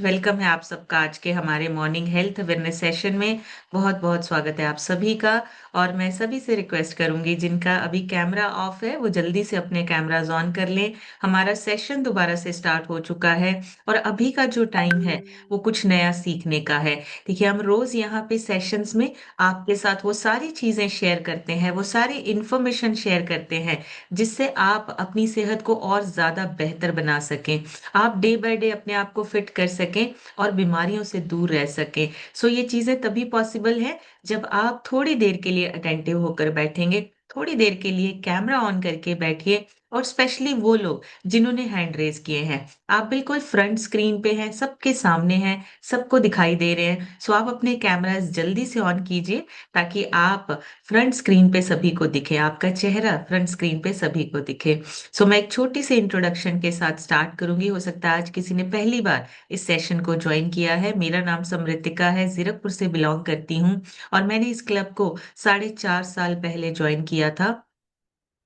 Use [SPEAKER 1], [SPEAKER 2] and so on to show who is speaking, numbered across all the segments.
[SPEAKER 1] Welcome है आप सबका आज के हमारे मॉर्निंग हेल्थ अवेयरनेस सेशन में। बहुत बहुत स्वागत है आप सभी का। और मैं सभी से रिक्वेस्ट करूंगी जिनका अभी कैमरा ऑफ है वो जल्दी से अपने कैमराज ऑन कर लें। हमारा सेशन दोबारा से स्टार्ट हो चुका है और अभी का जो टाइम है वो कुछ नया सीखने का है। देखिए, हम रोज यहाँ पे सेशंस में आपके साथ वो सारी चीजें शेयर करते हैं, वो सारी इंफॉर्मेशन शेयर करते हैं जिससे आप अपनी सेहत को और ज्यादा बेहतर बना सकें, आप डे बाय डे अपने आप को फिट कर सकें और बीमारियों से दूर रह सकें। सो ये चीजें तभी पॉसिबल है जब आप थोड़ी देर के लिए अटेंटिव होकर बैठेंगे, थोड़ी देर के लिए कैमरा ऑन करके बैठिए। और स्पेशली वो लोग जिन्होंने हैंड रेज किए हैं, आप बिल्कुल फ्रंट स्क्रीन पे हैं, सबके सामने हैं, सबको दिखाई दे रहे हैं। सो आप अपने कैमरास जल्दी से ऑन कीजिए ताकि आप फ्रंट स्क्रीन पे सभी को दिखे, आपका चेहरा फ्रंट स्क्रीन पे सभी को दिखे। सो मैं एक छोटी सी इंट्रोडक्शन के साथ स्टार्ट करूंगी। हो सकता है आज किसी ने पहली बार इस सेशन को ज्वाइन किया है। मेरा नाम समृतिका है, जीरकपुर से बिलोंग करती हूँ और मैंने इस क्लब को 4.5 साल पहले ज्वाइन किया था।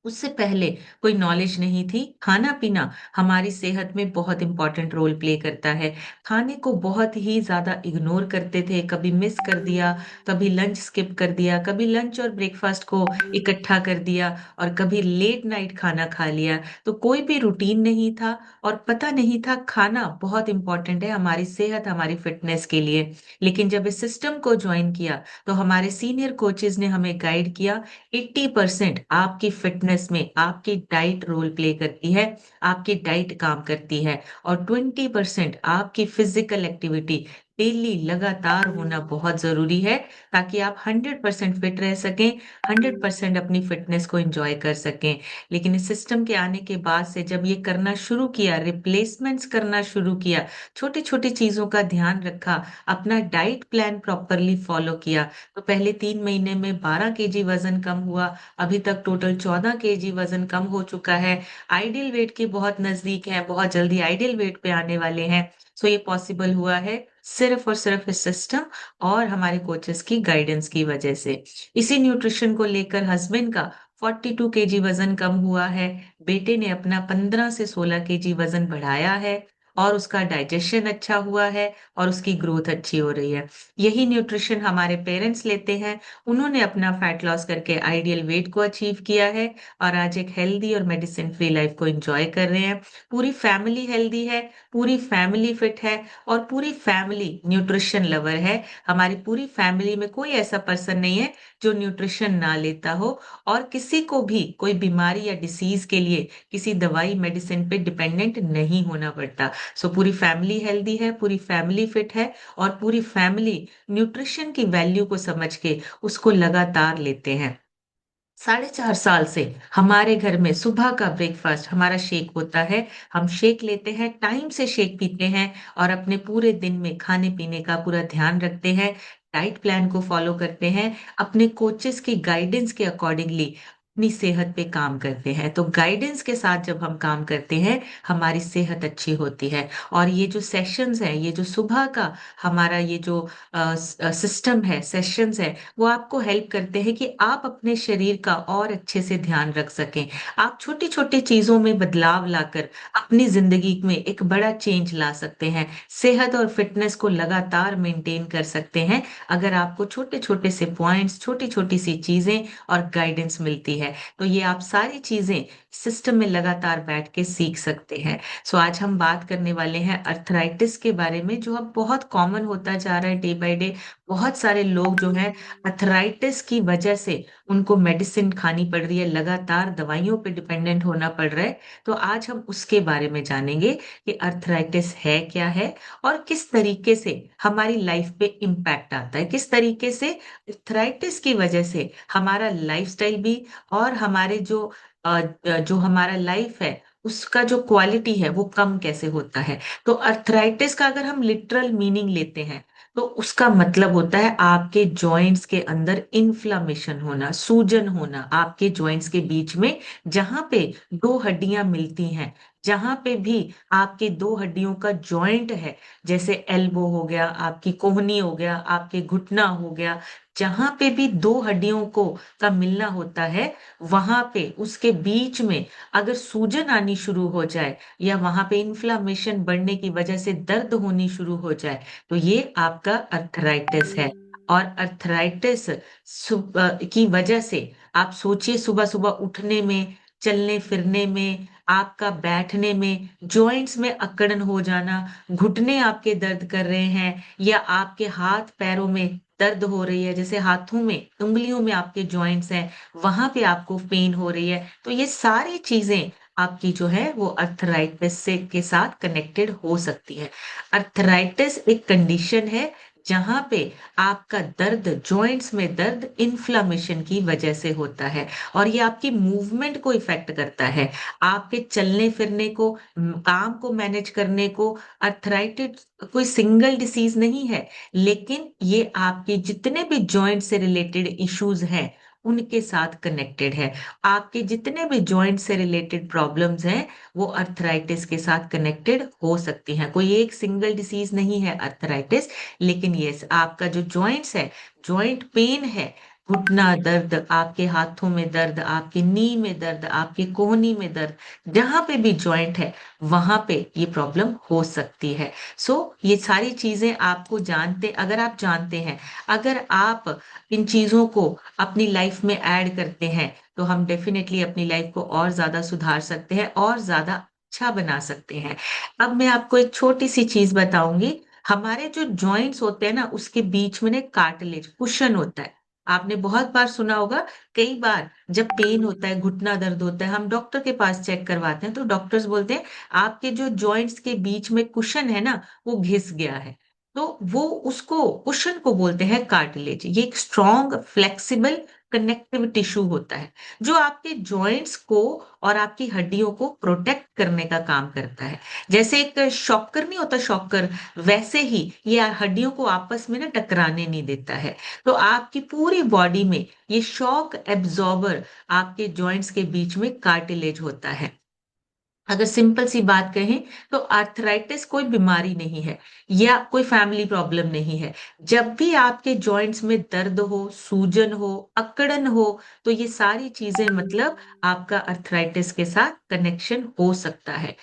[SPEAKER 1] उससे पहले कोई नॉलेज नहीं थी। खाना पीना हमारी सेहत में बहुत इंपॉर्टेंट रोल प्ले करता है। खाने को बहुत ही ज्यादा इग्नोर करते थे, कभी मिस कर दिया, कभी लंच स्किप कर दिया, कभी लंच और ब्रेकफास्ट को इकट्ठा कर दिया और कभी लेट नाइट खाना खा लिया। तो कोई भी रूटीन नहीं था और पता नहीं था खाना बहुत इंपॉर्टेंट है हमारी सेहत, हमारी फिटनेस के लिए। लेकिन जब इस सिस्टम को ज्वाइन किया तो हमारे सीनियर कोचेज ने हमें गाइड किया। 80% आपकी फिटनेस में आपकी डाइट रोल प्ले करती है, आपकी डाइट काम करती है। और 20% आपकी फिजिकल एक्टिविटी डेली लगातार होना बहुत जरूरी है ताकि आप 100% फिट रह सकें, 100% अपनी फिटनेस को एंजॉय कर सकें। लेकिन इस सिस्टम के आने के बाद से जब ये करना शुरू किया, रिप्लेसमेंट्स करना शुरू किया, छोटी छोटी चीजों का ध्यान रखा, अपना डाइट प्लान प्रॉपरली फॉलो किया, तो पहले 3 महीने में 12 kg वजन कम हुआ। अभी तक टोटल 14 kg वजन कम हो चुका है। आइडियल वेट के बहुत नजदीक है, बहुत जल्दी आइडियल वेट पे आने वाले हैं। सो ये पॉसिबल हुआ है सिर्फ और सिर्फ इस सिस्टम और हमारे कोचेस की गाइडेंस की वजह से। इसी न्यूट्रिशन को लेकर हस्बैंड का 42 kg वजन कम हुआ है। बेटे ने अपना 15 से 16 kg वजन बढ़ाया है और उसका डाइजेशन अच्छा हुआ है और उसकी ग्रोथ अच्छी हो रही है। यही न्यूट्रिशन हमारे पेरेंट्स लेते हैं, उन्होंने अपना फैट लॉस करके आइडियल वेट को अचीव किया है और आज एक हेल्दी और मेडिसिन फ्री लाइफ को एंजॉय कर रहे हैं। पूरी फैमिली हेल्दी है, पूरी फैमिली फिट है और पूरी फैमिली न्यूट्रिशन लवर है। हमारी पूरी फैमिली में कोई ऐसा पर्सन नहीं है जो न्यूट्रिशन ना लेता हो और किसी को भी कोई बीमारी या डिसीज के लिए किसी दवाई मेडिसिन पे डिपेंडेंट नहीं होना पड़ता। सो पूरी फैमिली हेल्दी है, पूरी फैमिली फिट है और पूरी फैमिली न्यूट्रिशन की वैल्यू को समझ के उसको लगातार लेते हैं। 4.5 साल से हमारे घर में सुबह का ब्रेकफास्ट हमारा शेक होता है। हम शेक लेते हैं, टाइम से शेक पीते हैं और अपने पूरे दिन में खाने पीने का पूरा ध्यान रखते हैं, डाइट प्लान को फॉलो करते हैं, अपने कोचेस की गाइडेंस के अकॉर्डिंगली अपनी सेहत पे काम करते हैं। तो गाइडेंस के साथ जब हम काम करते हैं हमारी सेहत अच्छी होती है। और ये जो सेशंस है, ये जो सुबह का हमारा ये जो सिस्टम है, सेशंस है, वो आपको हेल्प करते हैं कि आप अपने शरीर का और अच्छे से ध्यान रख सकें। आप छोटी छोटी चीजों में बदलाव लाकर अपनी जिंदगी में एक बड़ा चेंज ला सकते हैं, सेहत और फिटनेस को लगातार मेंटेन कर सकते हैं अगर आपको छोटे छोटे से पॉइंट्स, छोटी छोटी सी चीजें और गाइडेंस मिलती है। तो ये आप सारी चीजें सिस्टम में लगातार बैठ के सीख सकते हैं। सो आज हम बात करने वाले हैं अर्थराइटिस के बारे में, जो अब बहुत कॉमन होता जा रहा है डे बाय डे। बहुत सारे लोग जो हैं अर्थराइटिस की वजह से उनको मेडिसिन खानी पड़ रही है, लगातार दवाइयों पे डिपेंडेंट होना पड़ रहा है। तो आज हम उसके बारे में जानेंगे कि अर्थराइटिस है क्या है और किस तरीके से हमारी लाइफ पे इम्पैक्ट आता है, किस तरीके से अर्थराइटिस की वजह से हमारा लाइफस्टाइल भी और हमारे जो हमारा लाइफ है उसका जो क्वालिटी है वो कम कैसे होता है। तो अर्थराइटिस का अगर हम लिटरल मीनिंग लेते हैं तो उसका मतलब होता है आपके जॉइंट्स के अंदर इन्फ्लामेशन होना, सूजन होना, आपके जॉइंट्स के बीच में जहां पे दो हड्डियां मिलती हैं, जहां पे भी आपके दो हड्डियों का जॉइंट है, जैसे एल्बो हो गया, आपकी कोहनी हो गया, आपके घुटना हो गया, जहां पे भी दो हड्डियों को का मिलना होता है, वहां पे उसके बीच में अगर सूजन आनी शुरू हो जाए या वहां पे इन्फ्लामेशन बढ़ने की वजह से दर्द होनी शुरू हो जाए, तो ये आपका अर्थराइटिस है। और अर्थराइटिस की वजह से आप सोचिए, सुबह सुबह उठने में, चलने फिरने में, आपका बैठने में, जॉइंट्स में अकड़न हो जाना, घुटने आपके दर्द कर रहे हैं, या आपके हाथ पैरों में दर्द हो रही है, जैसे हाथों में, उंगलियों में आपके जॉइंट्स हैं, वहां पे आपको पेन हो रही है, तो ये सारी चीजें आपकी जो है वो अर्थराइटिस से के साथ कनेक्टेड हो सकती है। अर्थराइटिस एक कंडीशन है जहां पे आपका दर्द, जॉइंट्स में दर्द इन्फ्लामेशन की वजह से होता है, और ये आपकी मूवमेंट को इफेक्ट करता है, आपके चलने फिरने को, काम को मैनेज करने को। अर्थराइटिस कोई सिंगल डिसीज नहीं है, लेकिन ये आपके जितने भी जॉइंट से रिलेटेड इश्यूज हैं उनके साथ कनेक्टेड है। आपके जितने भी जॉइंट से रिलेटेड प्रॉब्लम्स हैं वो अर्थराइटिस के साथ कनेक्टेड हो सकती हैं। कोई एक सिंगल डिसीज नहीं है अर्थराइटिस, लेकिन यस, आपका जो जॉइंट्स है, जॉइंट पेन है, घुटना दर्द, आपके हाथों में दर्द, आपके नी में दर्द, आपके कोहनी में दर्द, जहां पे भी जॉइंट है वहां पे ये प्रॉब्लम हो सकती है। सो ये सारी चीजें आपको जानते, अगर आप जानते हैं, अगर आप इन चीजों को अपनी लाइफ में ऐड करते हैं, तो हम डेफिनेटली अपनी लाइफ को और ज्यादा सुधार सकते हैं और ज्यादा अच्छा बना सकते हैं। अब मैं आपको एक छोटी सी चीज बताऊंगी। हमारे जो जॉइंट्स होते हैं ना, उसके बीच में ना कार्टिलेज, कुशन होता है। आपने बहुत बार सुना होगा। कई बार जब पेन होता है, घुटना दर्द होता है, हम डॉक्टर के पास चेक करवाते हैं, तो डॉक्टर्स बोलते हैं आपके जो जॉइंट्स के बीच में कुशन है ना, वो घिस गया है। तो वो उसको, कुशन को बोलते हैं कार्टिलेज। ये एक स्ट्रॉन्ग, फ्लेक्सिबल कनेक्टिव टिश्यू होता है जो आपके जॉइंट्स को और आपकी हड्डियों को प्रोटेक्ट करने का काम करता है। जैसे एक शॉकर नहीं होता, शॉकर, वैसे ही ये हड्डियों को आपस में ना टकराने नहीं देता है। तो आपकी पूरी बॉडी में ये शॉक एब्जॉर्बर, आपके जॉइंट्स के बीच में कार्टिलेज होता है। अगर सिंपल सी बात कहें, तो आर्थराइटिस कोई बीमारी नहीं है या कोई फैमिली प्रॉब्लम नहीं है। जब भी आपके जॉइंट्स में दर्द हो, सूजन हो, अकड़न हो, तो ये सारी चीजें मतलब आपका अर्थराइटिस के साथ कनेक्शन हो सकता है।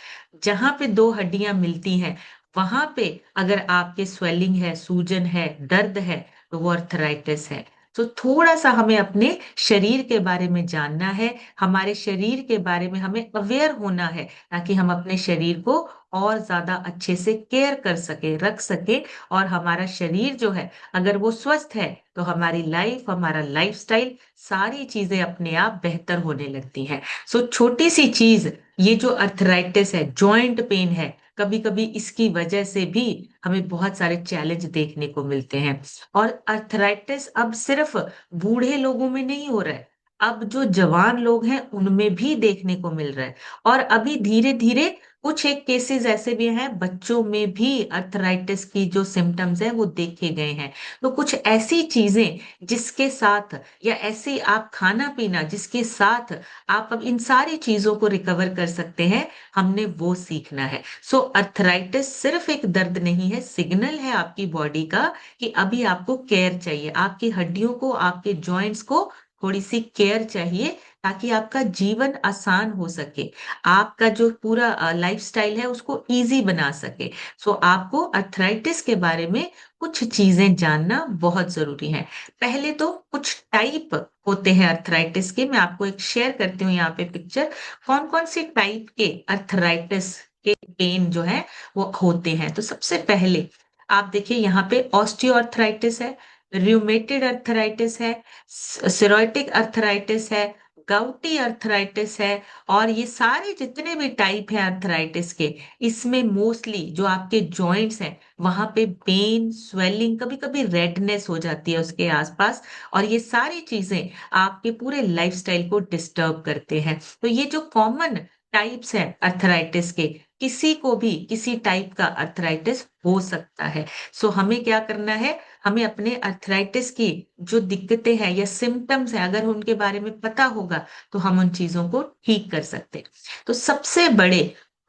[SPEAKER 1] जहां पे दो हड्डियां मिलती हैं, वहां पे अगर आपके स्वेलिंग है, सूजन है, दर्द है, तो वो अर्थराइटिस है। तो थोड़ा सा हमें अपने शरीर के बारे में जानना है, हमारे शरीर के बारे में हमें अवेयर होना है, ताकि हम अपने शरीर को और ज्यादा अच्छे से केयर कर सके, रख सके। और हमारा शरीर जो है, अगर वो स्वस्थ है, तो हमारी लाइफ, हमारा लाइफस्टाइल, सारी चीजें अपने आप बेहतर होने लगती हैं। सो छोटी सी चीज, ये जो अर्थराइटिस है, जॉइंट पेन है, कभी कभी इसकी वजह से भी हमें बहुत सारे चैलेंज देखने को मिलते हैं। और अर्थराइटिस अब सिर्फ बूढ़े लोगों में नहीं हो रहा है, अब जो जवान लोग हैं उनमें भी देखने को मिल रहा है। और अभी धीरे धीरे कुछ एक केसेस ऐसे भी हैं, बच्चों में भी अर्थराइटिस की जो सिम्टम्स हैं वो देखे गए हैं। तो कुछ ऐसी चीजें जिसके साथ, या ऐसी आप खाना पीना जिसके साथ आप अब इन सारी चीजों को रिकवर कर सकते हैं, हमने वो सीखना है। सो अर्थराइटिस सिर्फ एक दर्द नहीं है, सिग्नल है आपकी बॉडी का कि अभी आपको केयर चाहिए, आपकी हड्डियों को, आपके जॉइंट्स को थोड़ी सी केयर चाहिए, ताकि आपका जीवन आसान हो सके, आपका जो पूरा लाइफस्टाइल है उसको इजी बना सके। सो आपको अर्थराइटिस के बारे में कुछ चीजें जानना बहुत जरूरी है। पहले तो कुछ टाइप होते हैं अर्थराइटिस के, मैं आपको एक शेयर करती हूँ यहाँ पे पिक्चर, कौन कौन सी टाइप के अर्थराइटिस के पेन जो है वो होते हैं। तो सबसे पहले आप देखिए, यहाँ पे ऑस्टियोआर्थराइटिस है, रियूमेटेड अर्थराइटिस है, सिरोटिक अर्थराइटिस है, गाउटी अर्थराइटिस है। और ये सारे जितने भी टाइप हैं अर्थराइटिस के, इसमें मोस्टली जो आपके जॉइंट्स हैं वहां पे पेन, स्वेलिंग, कभी कभी रेडनेस हो जाती है उसके आसपास, और ये सारी चीजें आपके पूरे लाइफस्टाइल को डिस्टर्ब करते हैं। तो ये जो कॉमन टाइप्स हैं अर्थराइटिस के, किसी को भी किसी टाइप का अर्थराइटिस हो सकता है। सो हमें क्या करना है, हमें अपने अर्थराइटिस की जो दिक्कतें हैं या सिम्टम्स हैं, अगर उनके बारे में पता होगा, तो हम उन चीजों को ठीक कर सकते हैं। तो सबसे बड़े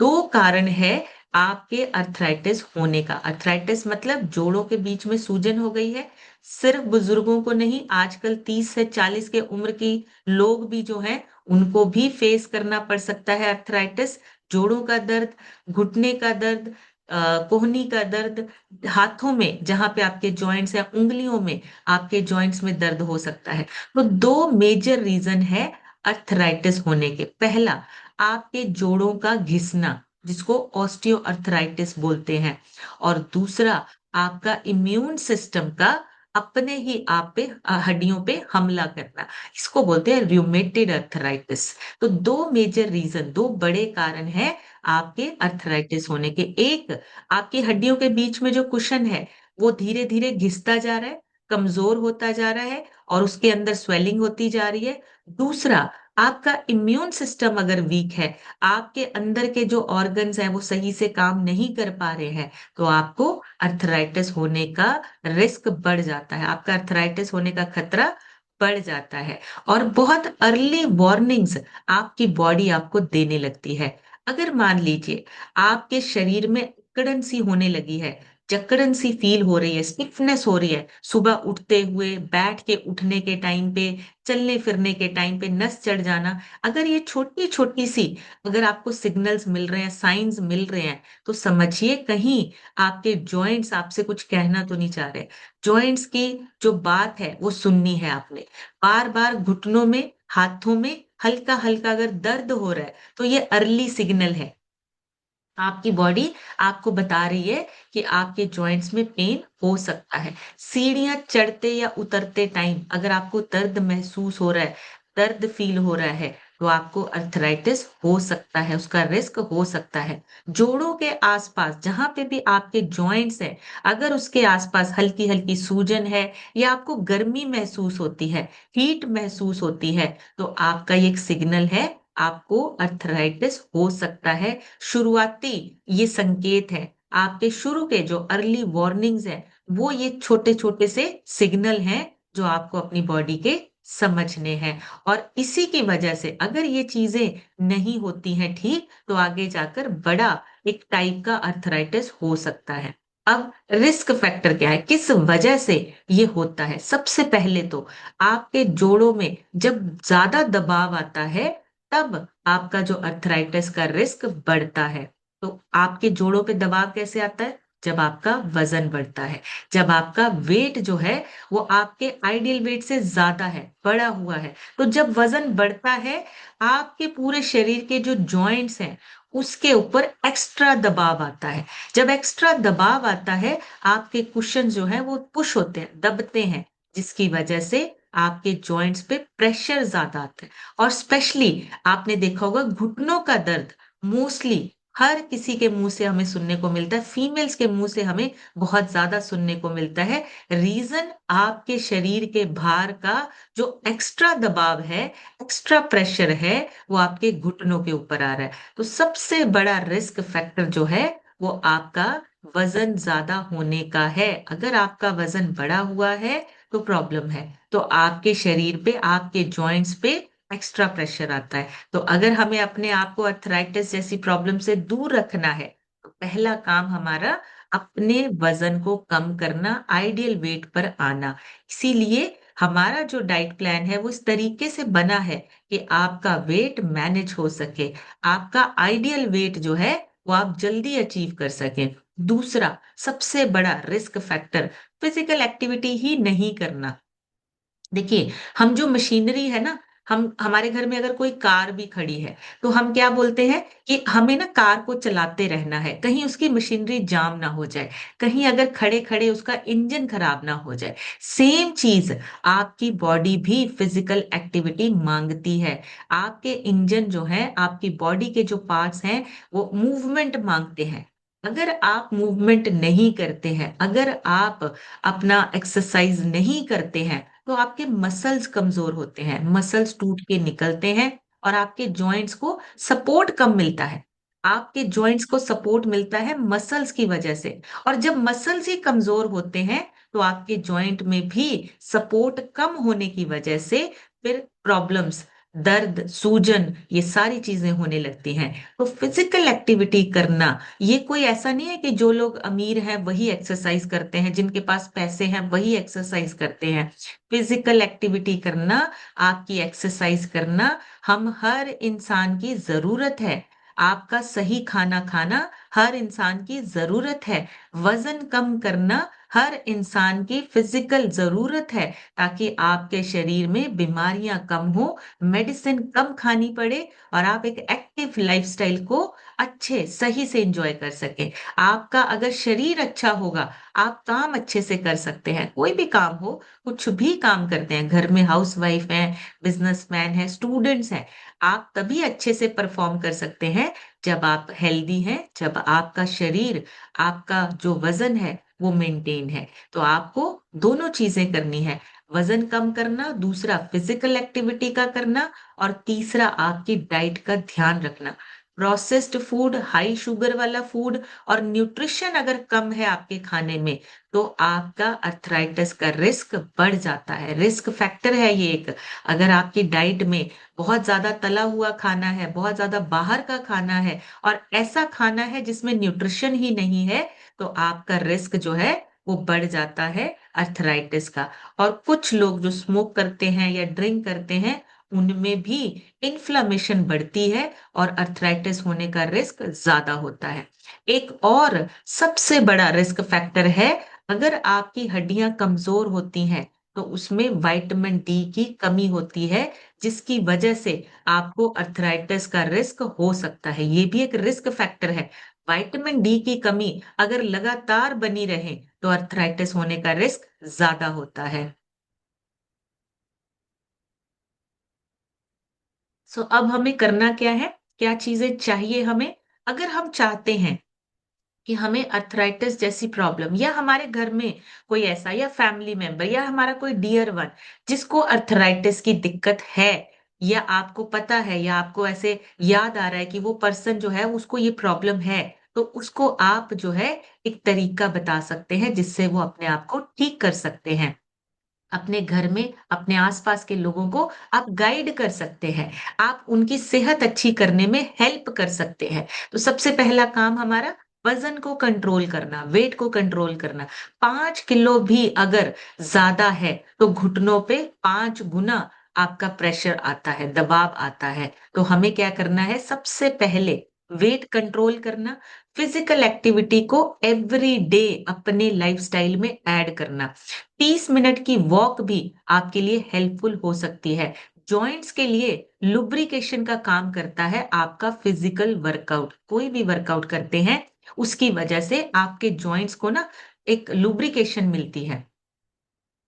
[SPEAKER 1] दो कारण है आपके अर्थराइटिस होने का। अर्थराइटिस मतलब जोड़ों के बीच में सूजन हो गई है। सिर्फ बुजुर्गों को नहीं, आजकल 30 से 40 के उम्र की लोग भी जो हैं उनको भी फेस करना पड़ सकता है अर्थराइटिस। जोड़ों का दर्द, घुटने का दर्द, कोहनी का दर्द, हाथों में जहां पे आपके जॉइंट्स या उंगलियों में आपके जॉइंट्स में दर्द हो सकता है। तो दो मेजर रीजन है अर्थराइटिस होने के। पहला, आपके जोड़ों का घिसना, जिसको ऑस्टियो अर्थराइटिस बोलते हैं। और दूसरा, आपका इम्यून सिस्टम का अपने ही आप पे हड्डियों पे हमला करना, इसको बोलते हैं रूमेटेड अर्थराइटिस। तो दो मेजर रीजन, दो बड़े कारण है आपके अर्थराइटिस होने के। एक, आपकी हड्डियों के बीच में जो कुशन है वो धीरे धीरे घिसता जा रहा है, कमजोर होता जा रहा है और उसके अंदर स्वेलिंग होती जा रही है। दूसरा, आपका इम्यून सिस्टम अगर वीक है, आपके अंदर के जो ऑर्गन्स हैं वो सही से काम नहीं कर पा रहे हैं, तो आपको अर्थराइटिस होने का रिस्क बढ़ जाता है, आपका अर्थराइटिस होने का खतरा बढ़ जाता है। और बहुत अर्ली वार्निंग्स आपकी बॉडी आपको देने लगती है। अगर मान लीजिए आपके शरीर में अकड़न सी होने लगी है, जकड़न सी फील हो रही है, स्टिफनेस हो रही है, सुबह उठते हुए, बैठ के उठने के टाइम पे, चलने फिरने के टाइम पे नस चढ़ जाना, अगर ये छोटी छोटी सी अगर आपको सिग्नल्स मिल रहे हैं, साइंस मिल रहे हैं, तो समझिए कहीं आपके जॉइंट्स आपसे कुछ कहना तो नहीं चाह रहे। जॉइंट्स की जो बात है वो सुननी है आपने। बार बार घुटनों में, हाथों में हल्का हल्का अगर दर्द हो रहा है, तो ये अर्ली सिग्नल है। आपकी बॉडी आपको बता रही है कि आपके जॉइंट्स में पेन हो सकता है। सीढ़ियां चढ़ते या उतरते टाइम अगर आपको दर्द महसूस हो रहा है, दर्द फील हो रहा है, तो आपको अर्थराइटिस हो सकता है, उसका रिस्क हो सकता है। जोड़ों के आसपास जहां पे भी आपके जॉइंट्स हैं, अगर उसके आसपास हल्की हल्की सूजन है या आपको गर्मी महसूस होती है, हीट महसूस होती है, तो आपका ये एक सिग्नल है, आपको अर्थराइटिस हो सकता है। शुरुआती ये संकेत है, आपके शुरू के जो अर्ली वार्निंग्स है, वो ये छोटे छोटे से सिग्नल हैं जो आपको अपनी बॉडी के समझने हैं। और इसी की वजह से अगर ये चीजें नहीं होती हैं ठीक, तो आगे जाकर बड़ा एक टाइप का अर्थराइटिस हो सकता है। अब रिस्क फैक्टर क्या है, किस वजह से ये होता है? सबसे पहले तो आपके जोड़ों में जब ज्यादा दबाव आता है, तब आपका जो अर्थराइटिस का रिस्क बढ़ता है। तो आपके जोड़ों पे दबाव कैसे आता है? जब आपका वजन बढ़ता है, जब आपका वेट जो है वो आपके आइडियल वेट से ज्यादा है, बढ़ा हुआ है। तो जब वजन बढ़ता है, आपके पूरे शरीर के जो जॉइंट्स हैं उसके ऊपर एक्स्ट्रा दबाव आता है। जब एक्स्ट्रा दबाव आता है, आपके कुशन जो है वो पुश होते हैं, दबते हैं, जिसकी वजह से आपके जॉइंट्स पे प्रेशर ज्यादा आता है। और स्पेशली आपने देखा होगा घुटनों का दर्द मोस्टली हर किसी के मुंह से हमें सुनने को मिलता है, फीमेल्स के मुंह से हमें बहुत ज्यादा सुनने को मिलता है। रीजन आपके शरीर के भार का जो एक्स्ट्रा दबाव है, एक्स्ट्रा प्रेशर है, वो आपके घुटनों के ऊपर आ रहा है। तो सबसे बड़ा रिस्क फैक्टर जो है वो आपका वजन ज्यादा होने का है। अगर आपका वजन बढ़ा हुआ है तो प्रॉब्लम है, तो आपके शरीर पे, आपके जॉइंट्स पे एक्स्ट्रा प्रेशर आता है। तो अगर हमें अपने आप को अर्थराइटिस जैसी प्रॉब्लम से दूर रखना है, तो पहला काम हमारा अपने वजन को कम करना, आइडियल वेट पर आना। इसीलिए हमारा जो डाइट प्लान है वो इस तरीके से बना है कि आपका वेट मैनेज हो सके, आपका आइडियल वेट जो है वो आप जल्दी अचीव कर सकें। दूसरा सबसे बड़ा रिस्क फैक्टर, फिजिकल एक्टिविटी ही नहीं करना। देखिए, हम जो मशीनरी है ना, हम हमारे घर में अगर कोई कार भी खड़ी है, तो हम क्या बोलते हैं कि हमें ना कार को चलाते रहना है, कहीं उसकी मशीनरी जाम ना हो जाए, कहीं अगर खड़े खड़े उसका इंजन खराब ना हो जाए। सेम चीज आपकी बॉडी भी फिजिकल एक्टिविटी मांगती है। आपके इंजन जो है, आपकी बॉडी के जो पार्ट्स हैं, वो मूवमेंट मांगते हैं। अगर आप मूवमेंट नहीं करते हैं, अगर आप अपना एक्सरसाइज नहीं करते हैं, तो आपके मसल्स कमजोर होते हैं, मसल्स टूट के निकलते हैं और आपके जॉइंट्स को सपोर्ट कम मिलता है। आपके जॉइंट्स को सपोर्ट मिलता है मसल्स की वजह से। और जब मसल्स ही कमजोर होते हैं, तो आपके जॉइंट में भी सपोर्ट कम होने की वजह से फिर प्रॉब्लम्स, दर्द, सूजन, ये सारी चीजें होने लगती हैं। तो फिजिकल एक्टिविटी करना, ये कोई ऐसा नहीं है कि जो लोग अमीर हैं वही एक्सरसाइज करते हैं, जिनके पास पैसे हैं वही एक्सरसाइज करते हैं। फिजिकल एक्टिविटी करना, आपकी एक्सरसाइज करना, हम हर इंसान की जरूरत है। आपका सही खाना खाना हर इंसान की जरूरत है। वजन कम करना हर इंसान की फिजिकल जरूरत है, ताकि आपके शरीर में बीमारियां कम हो, मेडिसिन कम खानी पड़े और आप एक एक्टिव लाइफस्टाइल को अच्छे सही से एंजॉय कर सके। आपका अगर शरीर अच्छा होगा, आप काम अच्छे से कर सकते हैं, कोई भी काम हो, कुछ भी काम करते हैं, घर में हाउसवाइफ हैं, बिजनेसमैन है, स्टूडेंट्स हैं, आप तभी अच्छे से परफॉर्म कर सकते हैं जब आप हेल्दी हैं, जब आपका शरीर, आपका जो वजन है वो मेंटेन है। तो आपको दोनों चीजें करनी है, वजन कम करना, दूसरा फिजिकल एक्टिविटी का करना, और तीसरा आपकी डाइट का ध्यान रखना। प्रोसेस्ड फूड, हाई शुगर वाला फूड और न्यूट्रिशन अगर कम है आपके खाने में, तो आपका अर्थराइटिस का रिस्क बढ़ जाता है, रिस्क फैक्टर है ये एक। अगर आपकी डाइट में बहुत ज्यादा तला हुआ खाना है, बहुत ज्यादा बाहर का खाना है, और ऐसा खाना है जिसमें न्यूट्रिशन ही नहीं है, तो आपका रिस्क जो है वो बढ़ जाता है अर्थराइटिस का। और कुछ लोग जो स्मोक करते हैं या ड्रिंक करते हैं, उनमें भी इन्फ्लामेशन बढ़ती है और अर्थराइटिस होने का रिस्क ज्यादा होता है। एक और सबसे बड़ा रिस्क फैक्टर है, अगर आपकी हड्डियां कमजोर होती हैं, तो उसमें विटामिन डी की कमी होती है, जिसकी वजह से आपको अर्थराइटिस का रिस्क हो सकता है। ये भी एक रिस्क फैक्टर है। विटामिन डी की कमी अगर लगातार बनी रहे, तो अर्थराइटिस होने का रिस्क ज्यादा होता है। सो अब हमें करना क्या है, क्या चीजें चाहिए हमें, अगर हम चाहते हैं कि हमें अर्थराइटिस जैसी प्रॉब्लम, या हमारे घर में कोई ऐसा, या फैमिली मेंबर, या हमारा कोई डियर वन जिसको अर्थराइटिस की दिक्कत है, या आपको पता है, या आपको ऐसे याद आ रहा है कि वो पर्सन जो है उसको ये प्रॉब्लम है, तो उसको आप जो है एक तरीका बता सकते हैं जिससे वो अपने आप को ठीक कर सकते हैं। अपने घर में अपने आसपास के लोगों को आप गाइड कर सकते हैं, आप उनकी सेहत अच्छी करने में हेल्प कर सकते हैं। तो सबसे पहला काम हमारा वजन को कंट्रोल करना, वेट को कंट्रोल करना। 5 किलो भी अगर ज्यादा है, तो घुटनों पे 5 गुना आपका प्रेशर आता है, दबाव आता है। तो हमें क्या करना है, सबसे पहले वेट कंट्रोल करना, फिजिकल एक्टिविटी को एवरी डे अपने लाइफस्टाइल में ऐड करना। 30 मिनट की वॉक भी आपके लिए हेल्पफुल हो सकती है। जॉइंट्स के लिए लुब्रिकेशन का काम करता है आपका फिजिकल वर्कआउट। कोई भी वर्कआउट करते हैं, उसकी वजह से आपके जॉइंट्स को ना एक लुब्रिकेशन मिलती है।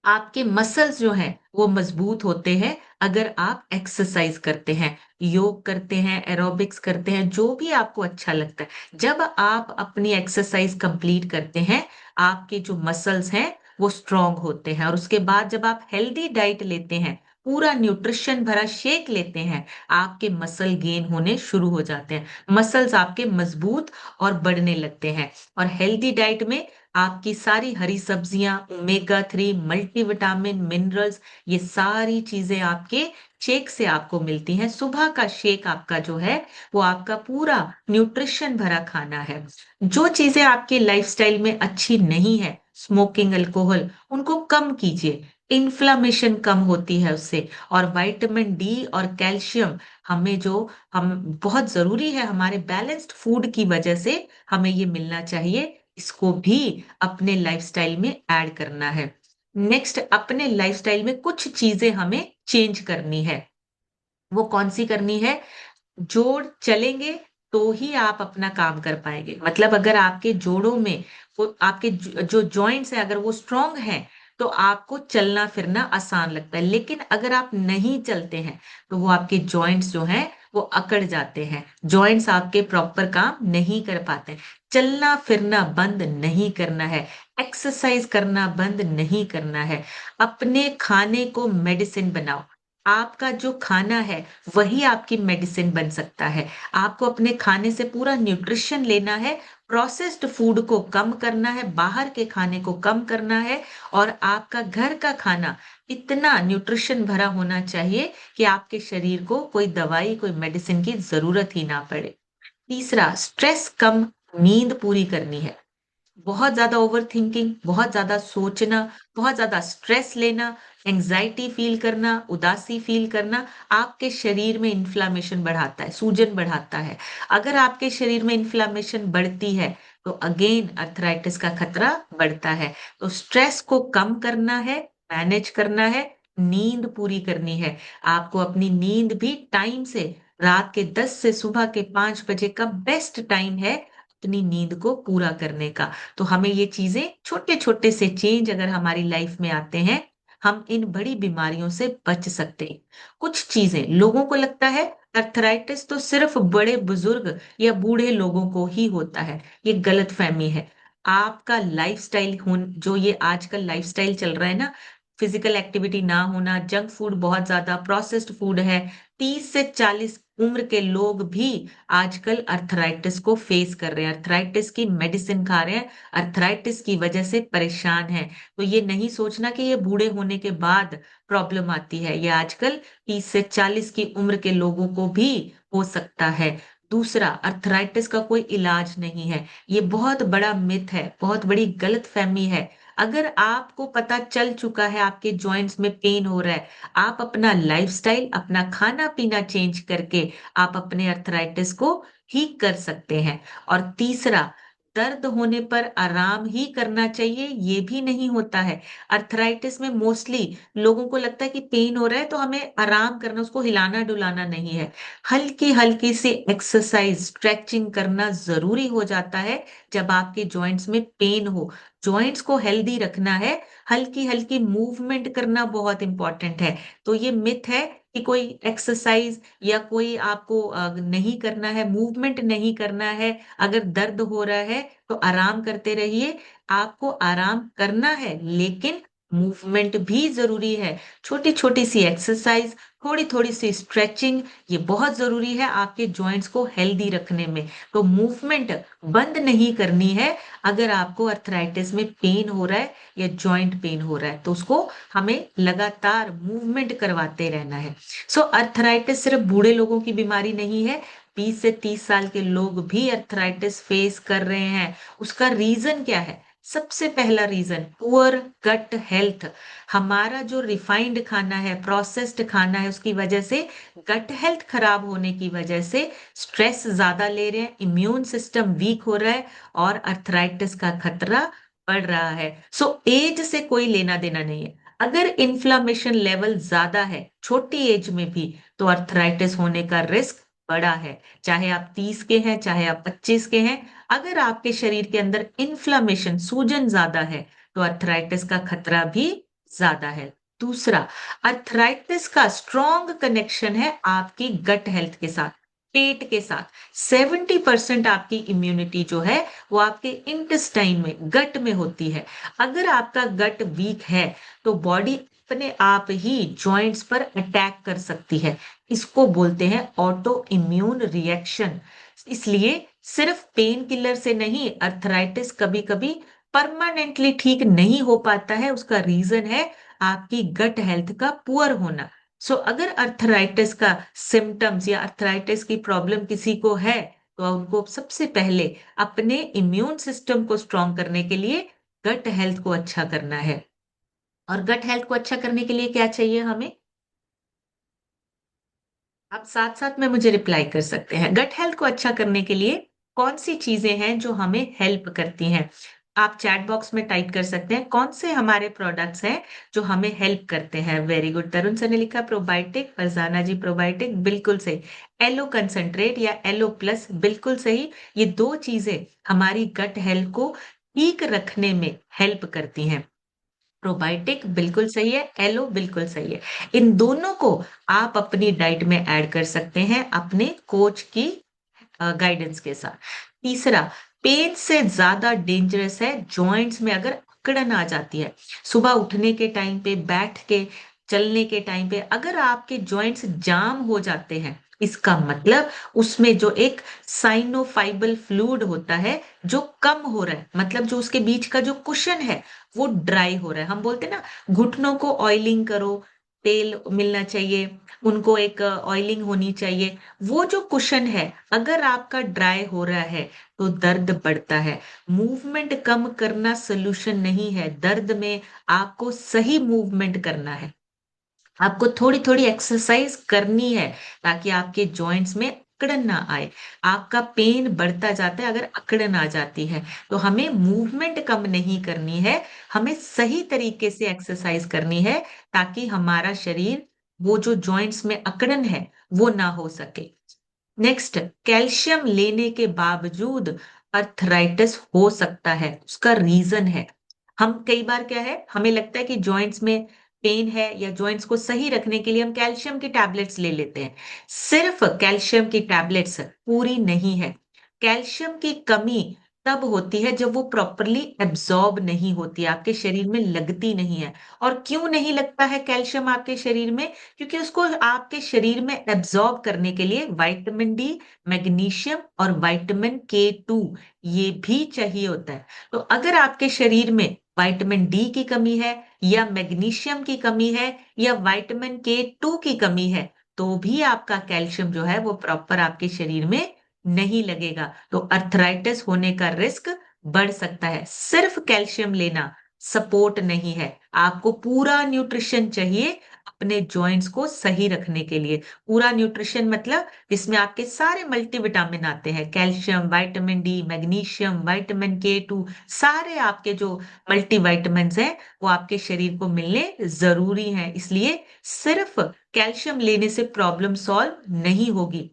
[SPEAKER 1] आपके मसल्स जो हैं वो मजबूत होते हैं अगर आप एक्सरसाइज करते हैं, योग करते हैं, एरोबिक्स करते हैं, जो भी आपको अच्छा लगता है। जब आप अपनी एक्सरसाइज कंप्लीट करते हैं, आपके जो मसल्स हैं वो स्ट्रांग होते हैं, और उसके बाद जब आप हेल्दी डाइट लेते हैं, पूरा न्यूट्रिशन भरा शेक लेते हैं, आपके मसल गेन होने शुरू हो जाते हैं, मसल्स आपके मजबूत और बढ़ने लगते हैं। और हेल्दी डाइट में आपकी सारी हरी सब्जियां, ओमेगा 3, मल्टीविटामिन, मिनरल्स, ये सारी चीजें आपके शेक से आपको मिलती हैं। सुबह का शेक आपका जो है वो आपका पूरा न्यूट्रिशन भरा खाना है। जो चीजें आपके लाइफस्टाइल में अच्छी नहीं है, स्मोकिंग, अल्कोहल, उनको कम कीजिए। इन्फ्लामेशन कम होती है उससे। और विटामिन डी और कैल्शियम हमें जो हम बहुत जरूरी है, हमारे बैलेंस्ड फूड की वजह से हमें ये मिलना चाहिए, इसको भी अपने लाइफस्टाइल में ऐड करना है। नेक्स्ट, अपने लाइफस्टाइल में कुछ चीजें हमें चेंज करनी है। वो कौन सी करनी है? जोड़ चलेंगे तो ही आप अपना काम कर पाएंगे। मतलब अगर आपके जोड़ों में, वो आपके जो जॉइंट्स हैं अगर वो स्ट्रांग हैं, तो आपको चलना फिरना आसान लगता है। लेकिन अगर आप नहीं चलते हैं, तो वो आपके जॉइंट्स जो हैं वो अकड़ जाते हैं, जॉइंट्स आपके प्रॉपर काम नहीं कर पाते। चलना फिरना बंद नहीं करना है, एक्सरसाइज करना बंद नहीं करना है। अपने खाने को मेडिसिन बनाओ। आपका जो खाना है वही आपकी मेडिसिन बन सकता है। आपको अपने खाने से पूरा न्यूट्रिशन लेना है, प्रोसेस्ड फूड को कम करना है, बाहर के खाने को कम करना है और आपका घर का खाना इतना न्यूट्रिशन भरा होना चाहिए कि आपके शरीर को कोई दवाई, कोई मेडिसिन की ज़रूरत ही ना पड़े। तीसरा, स्ट्रेस कम, नींद पूरी करनी है। बहुत ज़्यादा ओवरथिंकिंग, बहुत ज़्यादा सोचना, बहुत ज़्यादा स्ट्रेस लेना, एंग्ज़ायटी फ़ील करना, उदासी फ़ील करना, आपके शरीर में इन्फ्लेमेशन बढ़ाता है, सूजन बढ़ाता है। अगर आपके शरीर में इन्फ्लेमेशन बढ़ती है, तो अगेन अर्थराइटिस का खतरा बढ़ता है। तो स्ट्रेस को कम करना है, मैनेज करना है, नींद पूरी करनी है। आपको अपनी नींद भी टाइम से, रात के 10 से सुबह के 5 बजे का बेस्ट टाइम है अपनी नींद को पूरा करने का। तो हमें ये चीज़ें छोटे-छोटे से चेंज अगर हमारी लाइफ में आते हैं, हम इन बड़ी बीमारियों से बच सकते हैं। कुछ चीज़ें लोगों को लगता है अर्थराइटिस तो सिर्फ़ बड़े-बुज़ुर्ग या बूढ़े लोगों को ही होता है, ये गलतफ़हमी है। आपका लाइफ़स्टाइल जो ये आजकल लाइफ़स्टाइल चल रहा है ना, फिज़िकल एक्टिविटी ना होना, जंक फूड बहुत ज़्यादा, प्रोसेस्ड फूड है, 30 से 40 उम्र के लोग भी आजकल अर्थराइटिस को फेस कर रहे हैं, अर्थराइटिस की मेडिसिन खा रहे हैं, अर्थराइटिस की वजह से परेशान हैं। तो ये नहीं सोचना कि ये बूढ़े होने के बाद प्रॉब्लम आती है, ये आजकल 30 से 40 की उम्र के लोगों को भी हो सकता है। दूसरा, अर्थराइटिस का कोई इलाज नहीं है, ये बहुत बड़ा मिथ है, बहुत बड़ी गलतफ़हमी है। अगर आपको पता चल चुका है आपके जॉइंट्स में पेन हो रहा है, आप अपना लाइफ़स्टाइल, अपना खाना-पीना चेंज करके आप अपने अर्थराइटिस को ठीक कर सकते हैं। और तीसरा, दर्द होने पर आराम ही करना चाहिए, ये भी नहीं होता है। अर्थराइटिस में मोस्टली लोगों को लगता है कि पेन हो रहा है तो हमें आराम करना, उसको हिलाना-डुलाना नहीं है। हल्की-हल्की सी एक्सरसाइज़, स्ट्रेचिंग करना ज़रूरी हो जाता है जब आपके जॉइंट्स में पेन हो। जॉइंट्स को हेल्दी रखना है, हल्की-हल्की मूवमेंट करना बहुत इम्पोर्टेंट है। तो ये मिथ है कि कोई एक्सरसाइज़ या कोई आपको नहीं करना है, मूवमेंट नहीं करना है, अगर दर्द हो रहा है तो आराम करते रहिए। आपको आराम करना है, लेकिन मूवमेंट भी ज़रूरी है। छोटी-छोटी सी एक्सरसाइज़, थोड़ी-थोड़ी सी स्ट्रेचिंग, ये बहुत ज़रूरी है आपके जॉइंट्स को हेल्दी रखने में। तो मूवमेंट बंद नहीं करनी है, अगर आपको अर्थराइटिस में पेन हो रहा है या जॉइंट पेन हो रहा है, तो उसको हमें लगातार मूवमेंट करवाते रहना है। सो अर्थराइटिस सिर्फ बूढ़े लोगों की बीमारी नहीं है, 20 से 30 साल के लोग भी अर्थराइटिस फेस कर रहे हैं। उसका रीज़न क्या है? सबसे पहला रीज़न पुअर गट हेल्थ। हमारा जो रिफाइंड खाना है, प्रोसेस्ड खाना है, उसकी वजह से गट हेल्थ खराब होने की वजह से स्ट्रेस ज़्यादा ले रहे हैं, इम्यून सिस्टम वीक हो रहा है और अर्थराइटिस का खतरा बढ़ रहा है। सो एज से कोई लेना-देना नहीं है। अगर इन्फ्लेमेशन लेवल ज़्यादा है, छोटी एज में भी, तो अर्थराइटिस होने का रिस्क बड़ा है। चाहे आप 30 के हैं, चाहे आप 25 के हैं, अगर आपके शरीर के अंदर इन्फ्लेमेशन, सूजन ज़्यादा है, तो अर्थराइटिस का खतरा भी ज़्यादा है। दूसरा, अर्थराइटिस का स्ट्रॉन्ग कनेक्शन है आपकी गट हेल्थ के साथ, पेट के साथ। 70% आपकी इम्यूनिटी जो है, वो आपके इंटेस्टाइन में, गट में होती है। अगर आपका गट वीक है, तो बॉडी अपने आप ही जॉइंट्स पर अटैक कर सकती है। इसको बोलते हैं ऑटो इम्यून रिएक्शन। इसलिए सिर्फ पेन किलर से नहीं, अर्थराइटिस कभी-कभी परमानेंटली ठीक नहीं हो पाता है। उसका रीज़न है आपकी गट हेल्थ का पुअर होना। सो अगर अर्थराइटिस का सिम्पटम्स या अर्थराइटिस की प्रॉब्लम किसी को है, तो उनको सबसे पहले अपने इम्यून सिस्टम को स्ट्रॉन्ग करने के लिए गट हेल्थ को अच्छा करना है। और गट हेल्थ को अच्छा करने के लिए क्या चाहिए हमें? आप साथ-साथ में मुझे रिप्लाई कर सकते हैं। गट हेल्थ को अच्छा करने के लिए कौन-सी चीज़ें हैं जो हमें हेल्प करती हैं? आप चैट बॉक्स में टाइप कर सकते हैं, कौन से हमारे प्रोडक्ट्स हैं जो हमें हेल्प करते हैं? वेरी गुड, तरुण सर ने लिखा प्रोबायोटिक, फरजाना जी प्रोबायोटिक, बिल्कुल सही। एलो कंसंट्रेट या एलो प्लस, बिल्कुल सही। ये 2 चीज़ें हमारी गट हेल्थ को ठीक रखने में हेल्प करती हैं। प्रोबायोटिक बिल्कुल सही है, एलो बिल्कुल सही है। इन दोनों को आप अपनी डाइट में ऐड कर सकते हैं अपने कोच की गाइडेंस के साथ। तीसरा, पेन से ज़्यादा डेंजरस है जॉइंट्स में अगर अकड़न आ जाती है। सुबह उठने के टाइम पे, बैठ के चलने के टाइम पे अगर आपके जॉइंट्स जाम हो जाते हैं, इसका मतलब उसमें जो एक साइनोफाइबल फ्लूइड होता है जो कम हो रहा है, मतलब जो उसके बीच का जो कुशन है वो ड्राई हो रहा है। हम बोलते हैं ना, घुटनों को ऑयलिंग करो, तेल मिलना चाहिए, उनको एक ऑयलिंग होनी चाहिए। वो जो कुशन है अगर आपका ड्राई हो रहा है तो दर्द बढ़ता है। मूवमेंट कम करना सोल्यूशन नहीं है दर्द में। आपको सही मूवमेंट करना है, आपको थोड़ी थोड़ी एक्सरसाइज करनी है ताकि आपके जॉइंट्स में अकड़न ना आए। आपका पेन बढ़ता जाता है अगर अकड़न आ जाती है। तो हमें मूवमेंट कम नहीं करनी है, हमें सही तरीके से एक्सरसाइज करनी है ताकि हमारा शरीर, वो जो जॉइंट्स में अकड़न है वो ना हो सके। नेक्स्ट, कैल्शियम लेने के बावजूद अर्थराइटिस हो सकता है, उसका रीजन है। हम कई बार क्या है, हमें लगता है कि जॉइंट्स में पेन है या जॉइंट्स को सही रखने के लिए हम कैल्शियम की टैबलेट्स ले लेते हैं। सिर्फ कैल्शियम की टैबलेट्स पूरी नहीं है। कैल्शियम की कमी तब होती है जब वो प्रॉपरली एब्जॉर्ब नहीं होती, आपके शरीर में लगती नहीं है। और क्यों नहीं लगता है कैल्शियम आपके शरीर में? क्योंकि उसको आपके शरीर में एब्जॉर्ब करने के लिए विटामिन डी, मैग्नीशियम और विटामिन के 2 ये भी चाहिए होता है। तो अगर आपके शरीर में विटामिन डी की कमी है या मैग्नीशियम की कमी है या विटामिन के 2 की कमी है, तो भी आपका कैल्शियम जो है वो प्रॉपर आपके शरीर में नहीं लगेगा, तो अर्थराइटिस होने का रिस्क बढ़ सकता है। सिर्फ कैल्शियम लेना सपोर्ट नहीं है, आपको पूरा न्यूट्रिशन चाहिए अपने जॉइंट्स को सही रखने के लिए। पूरा न्यूट्रिशन मतलब जिसमें आपके सारे मल्टीविटामिन आते हैं, calcium, vitamin D, magnesium, vitamin के 2, सारे आपके जो मल्टीविटामिन हैं वो आपके शरीर को मिलने जरूरी हैं। इसलिए सिर्फ कैल्शियम लेने से प्रॉब्लम सॉल्व नहीं होगी।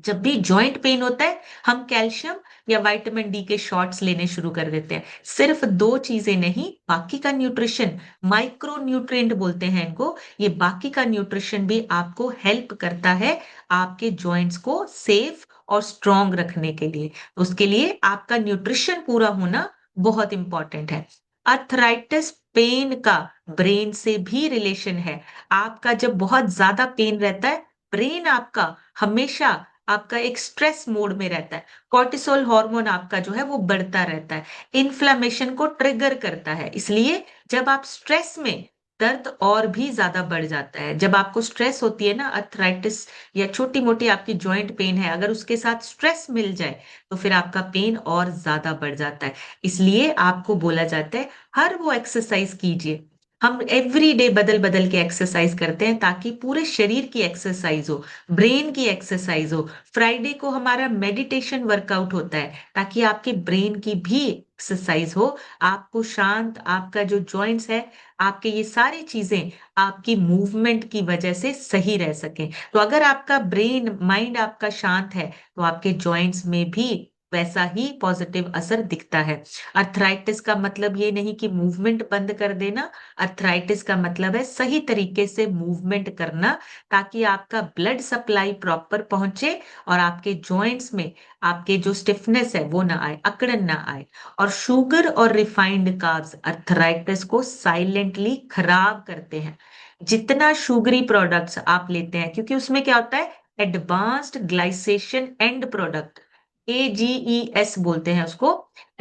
[SPEAKER 1] जब भी जॉइंट पेन होता है हम कैल्शियम या विटामिन डी के शॉट्स लेने शुरू कर देते हैं। सिर्फ दो चीजें नहीं, बाकी का न्यूट्रिशन, माइक्रो न्यूट्रिएंट बोलते हैं इनको, ये बाकी का न्यूट्रिशन भी आपको हेल्प करता है आपके जॉइंट्स को सेफ और स्ट्रॉन्ग रखने के लिए। तो उसके लिए आपका न्यूट्रिशन पूरा होना बहुत इंपॉर्टेंट है। अर्थराइटिस पेन का ब्रेन से भी रिलेशन है। आपका जब बहुत ज्यादा पेन रहता है, ब्रेन आपका हमेशा आपका एक स्ट्रेस मोड में रहता है। कॉर्टिसोल हार्मोन आपका जो है वो बढ़ता रहता है, इन्फ्लेमेशन को ट्रिगर करता है। इसलिए जब आप स्ट्रेस में, दर्द और भी ज्यादा बढ़ जाता है। जब आपको स्ट्रेस होती है ना, अर्थराइटिस या छोटी मोटी आपकी जॉइंट पेन है, अगर उसके साथ स्ट्रेस मिल जाए तो फिर आपका पेन और ज्यादा बढ़ जाता है। इसलिए आपको बोला जाता है हर वो एक्सरसाइज कीजिए। हम एवरी डे बदल बदल के एक्सरसाइज करते हैं ताकि पूरे शरीर की एक्सरसाइज हो, ब्रेन की एक्सरसाइज हो। फ्राइडे को हमारा मेडिटेशन वर्कआउट होता है ताकि आपके ब्रेन की भी एक्सरसाइज हो, आपको शांत, आपका जो जॉइंट्स है, आपके ये सारी चीजें आपकी मूवमेंट की वजह से सही रह सके। तो अगर आपका ब्रेन माइंड आपका शांत है तो आपके जॉइंट्स में भी वैसा ही पॉजिटिव असर दिखता है। अर्थराइटिस का मतलब ये नहीं कि मूवमेंट बंद कर देना, अर्थराइटिस का मतलब है सही तरीके से मूवमेंट करना ताकि आपका ब्लड सप्लाई प्रॉपर पहुंचे और आपके जॉइंट्स में आपके जो स्टिफनेस है वो ना आए, अकड़न ना आए। और शुगर और रिफाइंड कार्ब्स अर्थराइटिस को साइलेंटली खराब करते हैं। जितना शुगरी प्रोडक्ट्स आप लेते हैं, क्योंकि उसमें क्या होता है, एडवांस्ड ग्लाइसेशन एंड प्रोडक्ट, AGES बोलते हैं उसको,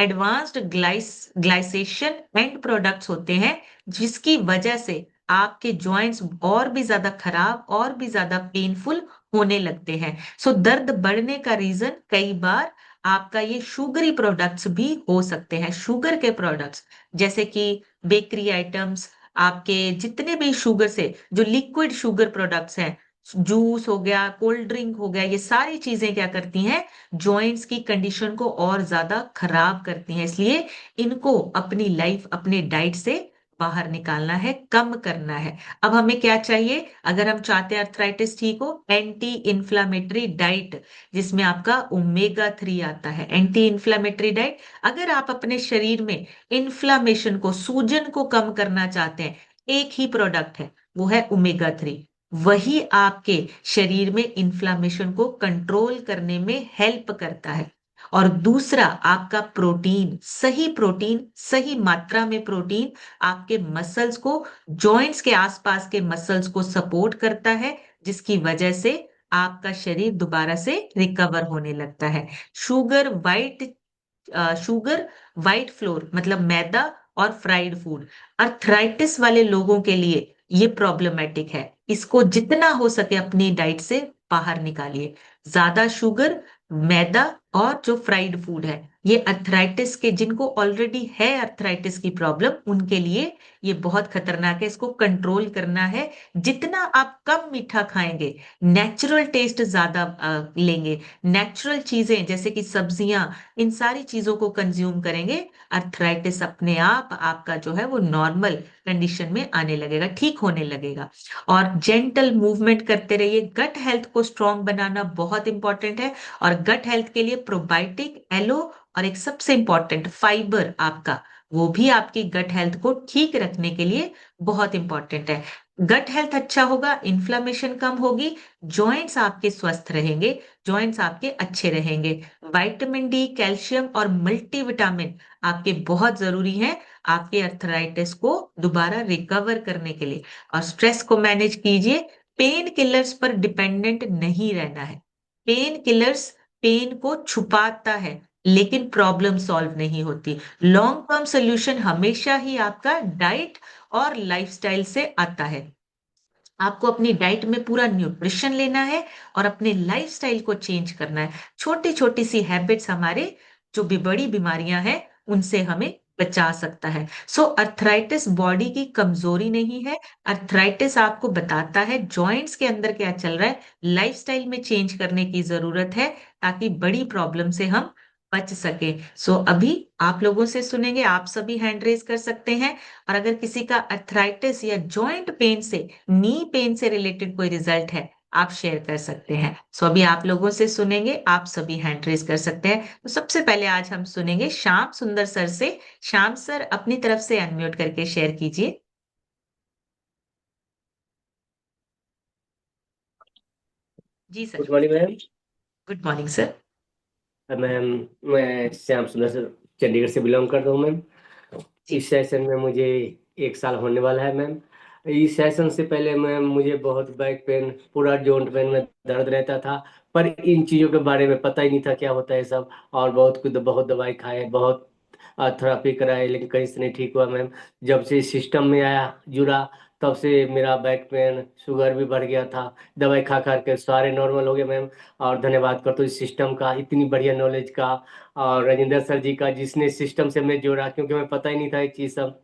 [SPEAKER 1] एडवांस्ड ग्लाइसेशन एंड प्रोडक्ट्स होते हैं, जिसकी वजह से आपके जॉइंट्स और भी ज्यादा खराब और भी ज्यादा पेनफुल होने लगते हैं। सो दर्द बढ़ने का रीजन कई बार आपका ये शुगरी प्रोडक्ट्स भी हो सकते हैं। शुगर के प्रोडक्ट्स जैसे कि बेकरी आइटम्स, आपके जितने भी शुगर से जो लिक्विड शुगर प्रोडक्ट्स हैं, जूस हो गया, कोल्ड ड्रिंक हो गया, ये सारी चीजें क्या करती हैं, जॉइंट्स की कंडीशन को और ज्यादा खराब करती हैं। इसलिए इनको अपनी लाइफ, अपने डाइट से बाहर निकालना है, कम करना है। अब हमें क्या चाहिए अगर हम चाहते हैं अर्थराइटिस ठीक हो? एंटी इन्फ्लामेटरी डाइट, जिसमें आपका ओमेगा 3 आता है। एंटी इन्फ्लामेटरी डाइट, अगर आप अपने शरीर में इन्फ्लामेशन को, सूजन को कम करना चाहते हैं, एक ही प्रोडक्ट है, वो है ओमेगा 3। वही आपके शरीर में इन्फ्लामेशन को कंट्रोल करने में हेल्प करता है। और दूसरा आपका प्रोटीन, सही प्रोटीन, सही मात्रा में प्रोटीन आपके मसल्स को, जॉइंट्स के आसपास के मसल्स को सपोर्ट करता है, जिसकी वजह से आपका शरीर दोबारा से रिकवर होने लगता है। Sugar white sugar, white floor मतलब मैदा और फ्राइड फूड अर्थराइटिस वाले लोगों के लिए ये प्रॉब्लमेटिक है। इसको जितना हो सके अपनी डाइट से बाहर निकालिए। ज्यादा शुगर, मैदा और जो फ्राइड फूड है, ये अर्थराइटिस के जिनको ऑलरेडी है अर्थराइटिस की प्रॉब्लम उनके लिए ये बहुत खतरनाक है। इसको कंट्रोल करना है। जितना आप कम मीठा खाएंगे, नेचुरल टेस्ट ज्यादा लेंगे, नेचुरल चीजें जैसे कि सब्जियां, इन सारी चीजों को कंज्यूम करेंगे, अर्थराइटिस अपने आप आपका जो है वो नॉर्मल कंडीशन में आने लगेगा, ठीक होने लगेगा। और जेंटल मूवमेंट करते रहिए। गट हेल्थ को स्ट्रांग बनाना बहुत इंपॉर्टेंट है। और गट हेल्थ के लिए प्रोबायोटिक, एलो और एक सबसे इंपॉर्टेंट फाइबर आपका, वो भी आपकी गट हेल्थ को ठीक रखने के लिए बहुत इंपॉर्टेंट है। गट हेल्थ अच्छा होगा, इन्फ्लामेशन कम होगी, जॉइंट्स आपके स्वस्थ रहेंगे, जॉइंट्स आपके अच्छे रहेंगे। विटामिन डी, कैल्शियम और मल्टीविटामिन आपके बहुत जरूरी हैं आपके अर्थराइटिस को दोबारा रिकवर करने के लिए। और स्ट्रेस को मैनेज कीजिए। पेन किलर्स पर डिपेंडेंट नहीं रहना है। पेन किलर्स पेन को छुपाता है, लेकिन प्रॉब्लम सॉल्व नहीं होती। लॉन्ग टर्म सोल्यूशन हमेशा ही आपका डाइट और लाइफस्टाइल से आता है। आपको अपनी डाइट में पूरा न्यूट्रिशन लेना है और अपने लाइफस्टाइल को चेंज करना है। छोटी छोटी सी हैबिट्स हमारे जो भी बड़ी बीमारियां हैं उनसे हमें बचा सकता है। सो अर्थराइटिस बॉडी की कमजोरी नहीं है। अर्थराइटिस आपको बताता है जॉइंट्स के अंदर क्या चल रहा है, लाइफस्टाइल में चेंज करने की जरूरत है ताकि बड़ी प्रॉब्लम से हम बच सके। सो अभी आप लोगों से सुनेंगे, आप सभी हैंड रेज कर सकते हैं। और अगर किसी का अर्थराइटिस या जॉइंट पेन से, नी पेन से रिलेटेड कोई रिजल्ट है, आप शेयर कर सकते हैं। सो अभी आप लोगों से सुनेंगे, आप सभी हैंड रेज कर सकते हैं। तो सबसे पहले आज हम सुनेंगे श्याम सुंदर सर से। श्याम सर अपनी तरफ से अनम्यूट करके शेयर कीजिए। जी sir.
[SPEAKER 2] Good morning ma'am.
[SPEAKER 1] Good morning sir.
[SPEAKER 2] Ma'am, मैं श्याम सुंदर से चंडीगढ़ से बिलोंग करता हूँ मैम।
[SPEAKER 1] जी।
[SPEAKER 2] इस सेशन में मुझे 1 साल होने वाला है मैम। इस सेशन से पहले मैम मुझे बहुत बैक पेन, पूरा जॉइंट पेन में दर्द रहता था। पर इन चीज़ों के बारे में पता ही नहीं था क्या होता है सब। और बहुत दवाई खाए, बहुत थेरापी कराए, लेकिन कहीं से नहीं ठीक हुआ मैम। जब से सिस्टम में आया, जुड़ा, तब से मेरा बैक पेन, शुगर भी बढ़ गया था। दवाई खा खा के सारे नॉर्मल हो गए मैम। और धन्यवाद करता हूँ इस सिस्टम का, इतनी बढ़िया नॉलेज का, और राजेंद्र सर जी का, जिसने सिस्टम से मैं जोड़ा, क्योंकि मैं पता ही नहीं था ये चीज़ सब।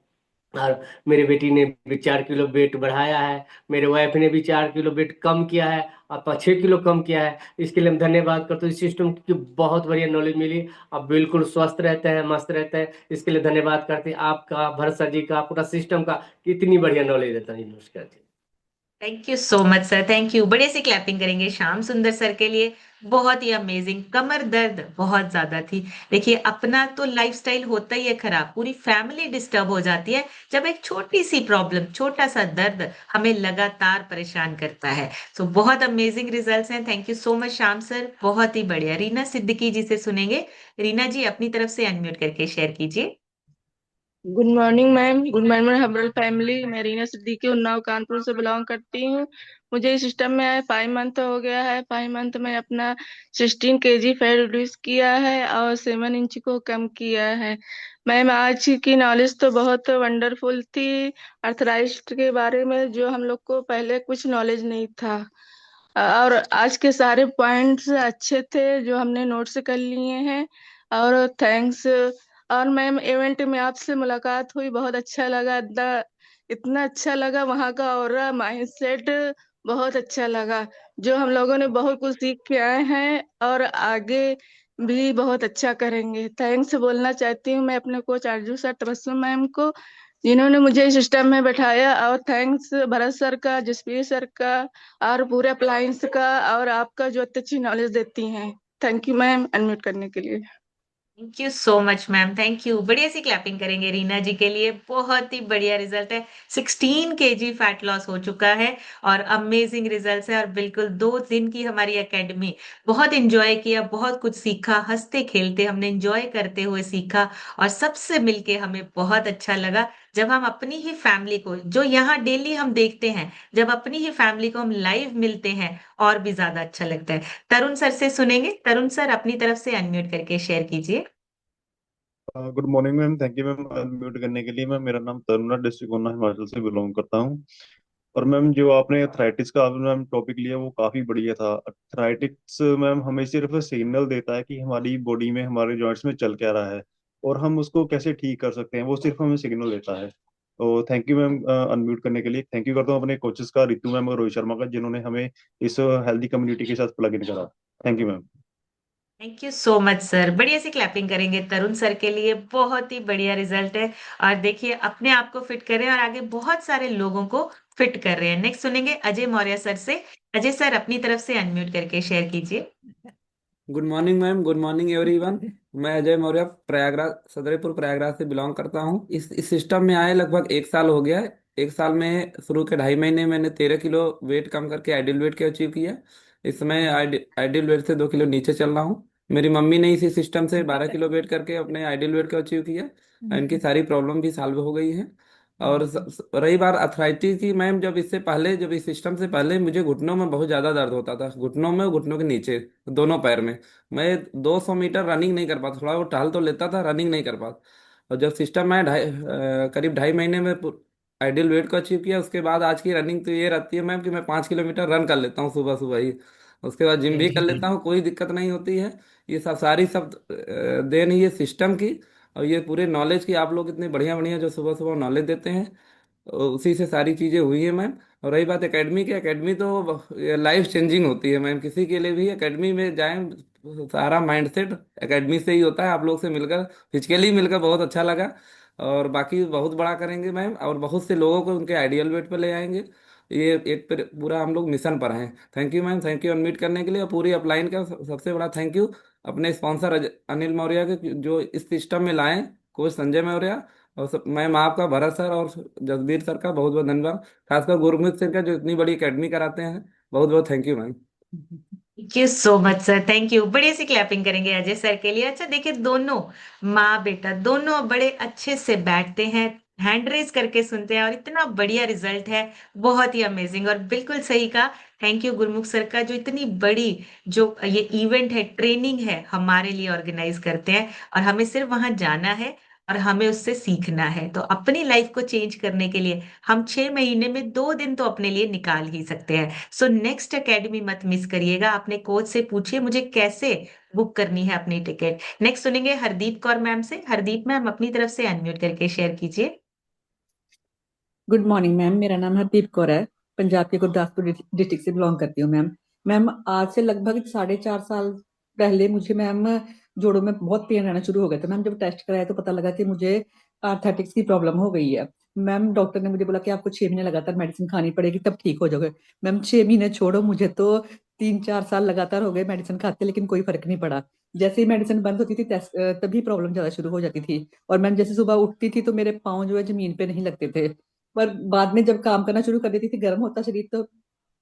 [SPEAKER 2] और मेरे बेटी ने भी 4 किलो वेट बढ़ाया है। मेरे वाइफ ने भी 4 किलो वेट कम किया है, और 6 किलो कम किया है। इसके लिए हम धन्यवाद करते हैं इस सिस्टम की, बहुत बढ़िया नॉलेज मिली। अब बिल्कुल स्वस्थ रहते हैं, मस्त रहते हैं। इसके लिए धन्यवाद करते हैं आपका, भरत सर जी का, पूरा सिस्टम का, कितनी बढ़िया नॉलेज देता है। नमस्कार जी।
[SPEAKER 1] Thank you so much sir, thank you. बड़े से क्लैपिंग करेंगे श्याम सुंदर सर के लिए। बहुत ही अमेजिंग। कमर दर्द बहुत ज्यादा थी। देखिए अपना तो लाइफस्टाइल होता ही है खराब, पूरी फैमिली डिस्टर्ब हो जाती है जब एक छोटी सी प्रॉब्लम, छोटा सा दर्द हमें लगातार परेशान करता है। सो बहुत अमेजिंग रिजल्ट्स हैं। Thank you so much Shyam sir, बहुत ही बढ़िया। रीना सिद्दीकी जी से सुनेंगे। रीना जी अपनी तरफ से अनम्यूट करके शेयर कीजिए।
[SPEAKER 3] Good morning ma'am. Good morning हमारी फैमिली। मैं रीना सिद्दीकी उन्नाव कानपुर से बिलोंग करती हूँ। मुझे इस सिस्टम में आए 5 मंथ हो गया है। 5 मंथ में अपना 16 kg फैट रिड्यूस किया है और 7 इंच को कम किया है। मैम आज की नॉलेज तो बहुत वंडरफुल थी अर्थराइट्स के बारे में, जो हम लोग को पहले कुछ नॉलेज नहीं था। और आज के सारे पॉइंट्स अच्छे थे जो हमने नोट से कर लिए हैं। और थैंक्स। और मैम इवेंट में आपसे मुलाकात हुई, बहुत अच्छा लगा। इतना अच्छा लगा वहाँ का ऑरा माइंडसेट, बहुत अच्छा लगा। जो हम लोगों ने बहुत कुछ सीख के आए हैं और आगे भी बहुत अच्छा करेंगे। थैंक्स बोलना चाहती हूँ मैं अपने कोच आरजू सर, तबस्सुम मैम को, जिन्होंने मुझे इस सिस्टम में बैठाया। और थैंक्स भरत सर का, जसवीर सर का, और पूरे अप्लायंस का, और आपका जो इतनी अच्छी नॉलेज देती हैं। थैंक यू मैम अनम्यूट करने के लिए।
[SPEAKER 1] Thank you so much ma'am, thank you. बढ़िया सी क्लैपिंग करेंगे रीना जी के लिए। बहुत ही बढ़िया रिजल्ट है। 16 kg फैट लॉस हो चुका है और अमेजिंग रिजल्ट है। और बिल्कुल 2 दिन की हमारी एकेडमी, बहुत एंजॉय किया, बहुत कुछ सीखा, हंसते खेलते हमने एंजॉय करते हुए सीखा और सबसे मिलके हमें बहुत अच्छा लगा। जब हम अपनी ही फैमिली को, जो यहाँ डेली हम देखते हैं, जब अपनी ही फैमिली को हम लाइव मिलते हैं, और भी ज्यादा अच्छा लगता है। तरुण सर से सुनेंगे। तरुण सर अपनी तरफ से अनम्यूट करके शेयर कीजिए।
[SPEAKER 4] Good morning ma'am, thank you ma'am unmute करने के लिए। मैम मेरा नाम तरुण है, डिस्ट्रिक्ट ऊना हिमाचल से बिलोंग करता हूँ। और मैम जो आपने अथराइटिस का मैम टॉपिक लिया वो काफी बढ़िया था। अथराइटिस मैम हमें सिर्फ सिग्नल देता है कि हमारी बॉडी में हमारे जॉइंट्स में चल क्या रहा है और हम उसको कैसे ठीक कर सकते हैं, वो सिर्फ हमें सिग्नल देता है। तो थैंक यू मैम अनम्यूट करने के लिए। थैंक यू करता हूँ अपने कोचेस का, रितु मैम और रोहित शर्मा का, जिन्होंने हमें इस हेल्दी कम्युनिटी के साथ प्लग इन करा। Thank you ma'am.
[SPEAKER 1] Thank you so much sir. बढ़िया सी क्लैपिंग करेंगे तरुण सर के लिए, बहुत ही बढ़िया रिजल्ट है। और देखिए अपने आप को फिट कर रहे हैं और आगे बहुत सारे लोगों को फिट कर रहे हैं। नेक्स्ट सुनेंगे अजय मौर्य सर से। अजय सर अपनी तरफ से अनम्यूट करके शेयर कीजिए।
[SPEAKER 5] Good morning ma'am, good morning everyone. मैं अजय मौर्य प्रयागराज, सदरीपुर प्रयागराज से बिलोंग करता हूँ। इस सिस्टम में आए लगभग एक साल हो गया है। एक साल में शुरू के 2.5 महीने मैंने 13 किलो वेट कम करके आइडियल वेट के अचीव किया। इस समय आइडियल वेट से 2 किलो नीचे चल रहा हूँ। मेरी मम्मी ने इसी सिस्टम से 12 किलो वेट करके अपने आइडियल वेट को अचीव किया। इनकी सारी प्रॉब्लम भी सॉल्व हो गई है। और रही बात अथराइटिस की मैम, जब इससे पहले, जब इस सिस्टम से पहले मुझे घुटनों में बहुत ज़्यादा दर्द होता था, घुटनों में और घुटनों के नीचे, दोनों पैर में। मैं 200 मीटर रनिंग नहीं कर पाता, थोड़ा वो टहल तो लेता था, रनिंग नहीं कर पाता। और जब सिस्टम में करीब 2.5 महीने में आइडियल वेट को अचीव किया, उसके बाद आज की रनिंग तो ये रहती है मैम कि मैं 5 किलोमीटर रन कर लेता हूँ सुबह सुबह ही। उसके बाद जिम भी कर लेता हूँ, कोई दिक्कत नहीं होती है। ये सब सारी सब देन ही ये सिस्टम की, और ये पूरे नॉलेज की, आप लोग इतने बढ़िया बढ़िया जो सुबह सुबह नॉलेज देते हैं, उसी से सारी चीज़ें हुई हैं मैम। और रही बात एकेडमी की, एकेडमी तो लाइफ चेंजिंग होती है मैम, किसी के लिए भी एकेडमी में जाएं, सारा माइंडसेट एकेडमी से ही होता है। आप लोग से मिलकर, फिजिकली मिलकर बहुत अच्छा लगा। और बाकी बहुत बड़ा करेंगे मैम, और बहुत से लोगों को उनके आइडियल वेट पर ले आएंगे। ये एक पूरा हम लोग मिशन पर हैं। Thank you ma'am, thank you unmute करने के लिए। और पूरी अपलाइन का सबसे बड़ा थैंक यू अपने स्पॉन्सर अनिल मौर्य के, जो इस सिस्टम में लाए, कोच संजय मौर्य, और मैम आपका, भरत सर और जसबीर सर का बहुत बहुत धन्यवाद। खासकर गुरमीत सर का, जो इतनी बड़ी एकेडमी कराते हैं। बहुत बहुत thank you ma'am.
[SPEAKER 1] Thank you so much sir, thank you. बड़ी सी क्लैपिंग करेंगे अजय सर के लिए। अच्छा देखिए, दोनों माँ बेटा दोनों बड़े अच्छे से बैठते हैं, हैंड रेज करके सुनते हैं, और इतना बढ़िया रिजल्ट है। बहुत ही अमेजिंग, और बिल्कुल सही कहा। थैंक यू गुरमुख सर का, जो इतनी बड़ी, जो ये इवेंट है, ट्रेनिंग है, हमारे लिए ऑर्गेनाइज करते हैं। और हमें सिर्फ वहां जाना है और हमें उससे सीखना है। तो अपनी लाइफ को चेंज करने के लिए हम 6 महीने में 2 दिन तो अपने लिए निकाल ही सकते हैं। सो नेक्स्ट एकेडमी मत मिस करिएगा। अपने कोच से पूछिए मुझे कैसे बुक करनी है अपनी टिकट। नेक्स्ट सुनेंगे हरदीप कौर मैम से। हरदीप मैम अपनी तरफ से अनम्यूट करके शेयर कीजिए।
[SPEAKER 6] गुड मॉर्निंग मैम, मेरा नाम हरदीप कौर है। पंजाब के गुरदासपुर डिस्ट्रिक्ट से बिलोंग करती हूँ मैम। मैम आज से लगभग 4.5 साल पहले मुझे मैम जोड़ों में बहुत पेन रहना शुरू हो गया था। मैम जब टेस्ट कराया तो पता लगा कि मुझे आर्थराइटिस की प्रॉब्लम हो गई है। मैम डॉक्टर ने मुझे बोला कि आपको 6 महीने लगातार मेडिसिन खानी पड़ेगी, तब ठीक हो जाओगे। मैम 6 महीने छोड़ो, मुझे तो 3-4 साल लगातार हो गए मेडिसिन खाते, लेकिन कोई फर्क नहीं पड़ा। जैसे ही मेडिसिन बंद होती थी तभी प्रॉब्लम ज्यादा शुरू हो जाती थी। और मैम जैसे सुबह उठती थी तो मेरे पाँव जो है जमीन पे नहीं लगते थे। पर बाद में जब काम करना शुरू कर देती थी, गर्म होता शरीर, तो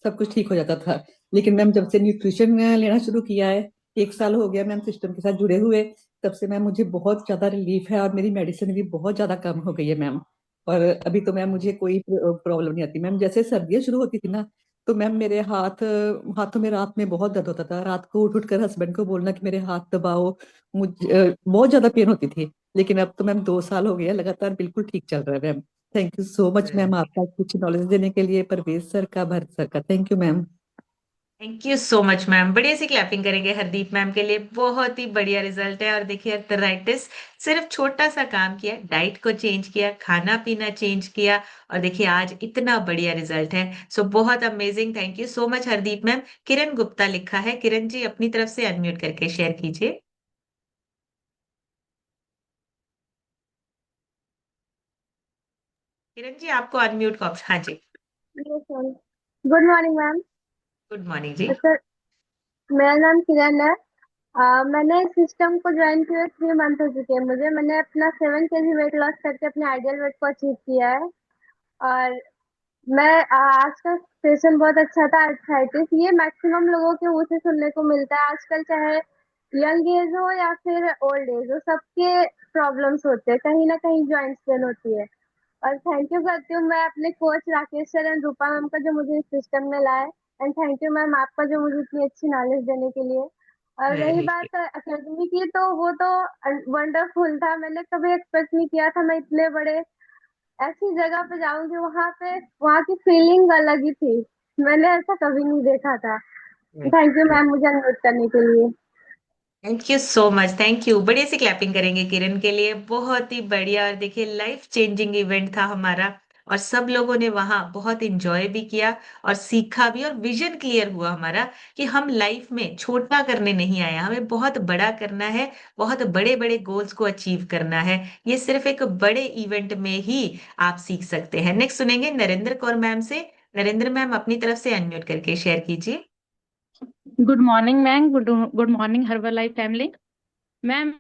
[SPEAKER 6] सब कुछ ठीक हो जाता था। लेकिन मैम जब से न्यूट्रिशन लेना शुरू किया है, 1 साल हो गया मैम सिस्टम के साथ जुड़े हुए, तब से मैम मुझे बहुत ज्यादा रिलीफ है, और मेरी मेडिसिन भी बहुत ज्यादा कम हो गई है मैम। और अभी तो मैम मुझे कोई प्रॉब्लम नहीं आती। मैम जैसे सर्दियाँ शुरू होती थी ना, तो मैम मेरे हाथों में रात में बहुत दर्द होता था। रात को उठ उठ कर हस्बैंड को बोलना कि मेरे हाथ दबाओ, मुझे बहुत ज्यादा पेन होती थी। लेकिन अब तो मैम 2 साल हो गए हैं, लगातार बिल्कुल ठीक चल रहा है ma'am. Thank you so much ma'am, आपका कुछ नॉलेज देने के लिए, परवेज सर का, भरत सर का, thank you ma'am.
[SPEAKER 1] Thank you so much ma'am. बढ़िया सी क्लैपिंग करेंगे हरदीप मैम के लिए। बहुत ही बढ़िया रिजल्ट है। और देखिए अर्थराइटिस सिर्फ छोटा सा काम किया, डाइट को चेंज किया, खाना पीना चेंज किया, और देखिए आज इतना बढ़िया रिजल्ट है। सो बहुत amazing. Thank you so much Hardeep ma'am. Kiran Gupta लिखा है, किरण जी अपनी तरफ से अनम्यूट करके शेयर कीजिए। किरण जी आपको अनम्यूट का ऑप्शन, हाँ जी।
[SPEAKER 7] Good morning ma'am.
[SPEAKER 1] Good morning जी।
[SPEAKER 7] सर, मेरा नाम किरण है। मैंने इस सिस्टम को ज्वाइन किया 3 मंथ हो चुके हैं मुझे। मैंने अपना 7 kg वेट लॉस करके अपने आइडियल वेट को अचीव किया है। और मैं आज का सेशन बहुत अच्छा था। आर्थराइटिस ये मैक्सिमम लोगों के मुंह से सुनने को मिलता है आजकल, चाहे यंग एज हो या फिर ओल्ड एज हो, सबके प्रॉब्लम्स होते हैं, कहीं ना कहीं जॉइंट्स पेन होती है। और थैंक यू करती हूँ मैं अपने coach Rakesh sir and Rupa ma'am का जो मुझे इस सिस्टम में लाए। एंड थैंक यू मैम आपका जो मुझे इतनी अच्छी नॉलेज देने के लिए। और रही
[SPEAKER 1] वेरी
[SPEAKER 7] बात अकेडमी की, तो वो तो वंडरफुल था। मैंने कभी एक्सपेक्ट नहीं किया था मैं इतने बड़े ऐसी जगह पे जाऊंगी। वहाँ की फीलिंग अलग ही थी। मैंने ऐसा कभी नहीं देखा था।
[SPEAKER 1] गुड।
[SPEAKER 7] थैंक यू मैम मुझे अनम्यूट करने के लिए।
[SPEAKER 1] Thank you so much, thank you. बढ़िया से क्लैपिंग करेंगे किरण के लिए, बहुत ही बढ़िया। और देखिए लाइफ चेंजिंग इवेंट था हमारा, और सब लोगों ने वहां बहुत इंजॉय भी किया और सीखा भी, और विजन क्लियर हुआ हमारा कि हम लाइफ में छोटा करने नहीं आए, हमें बहुत बड़ा करना है, बहुत बड़े बड़े गोल्स को अचीव करना है। ये सिर्फ एक बड़े इवेंट में ही आप सीख सकते हैं। नेक्स्ट सुनेंगे नरेंद्र कौर मैम से। नरेंद्र मैम अपनी तरफ से अनम्यूट करके शेयर कीजिए।
[SPEAKER 8] Good morning ma'am, good good morning herbal life family. Ma'am,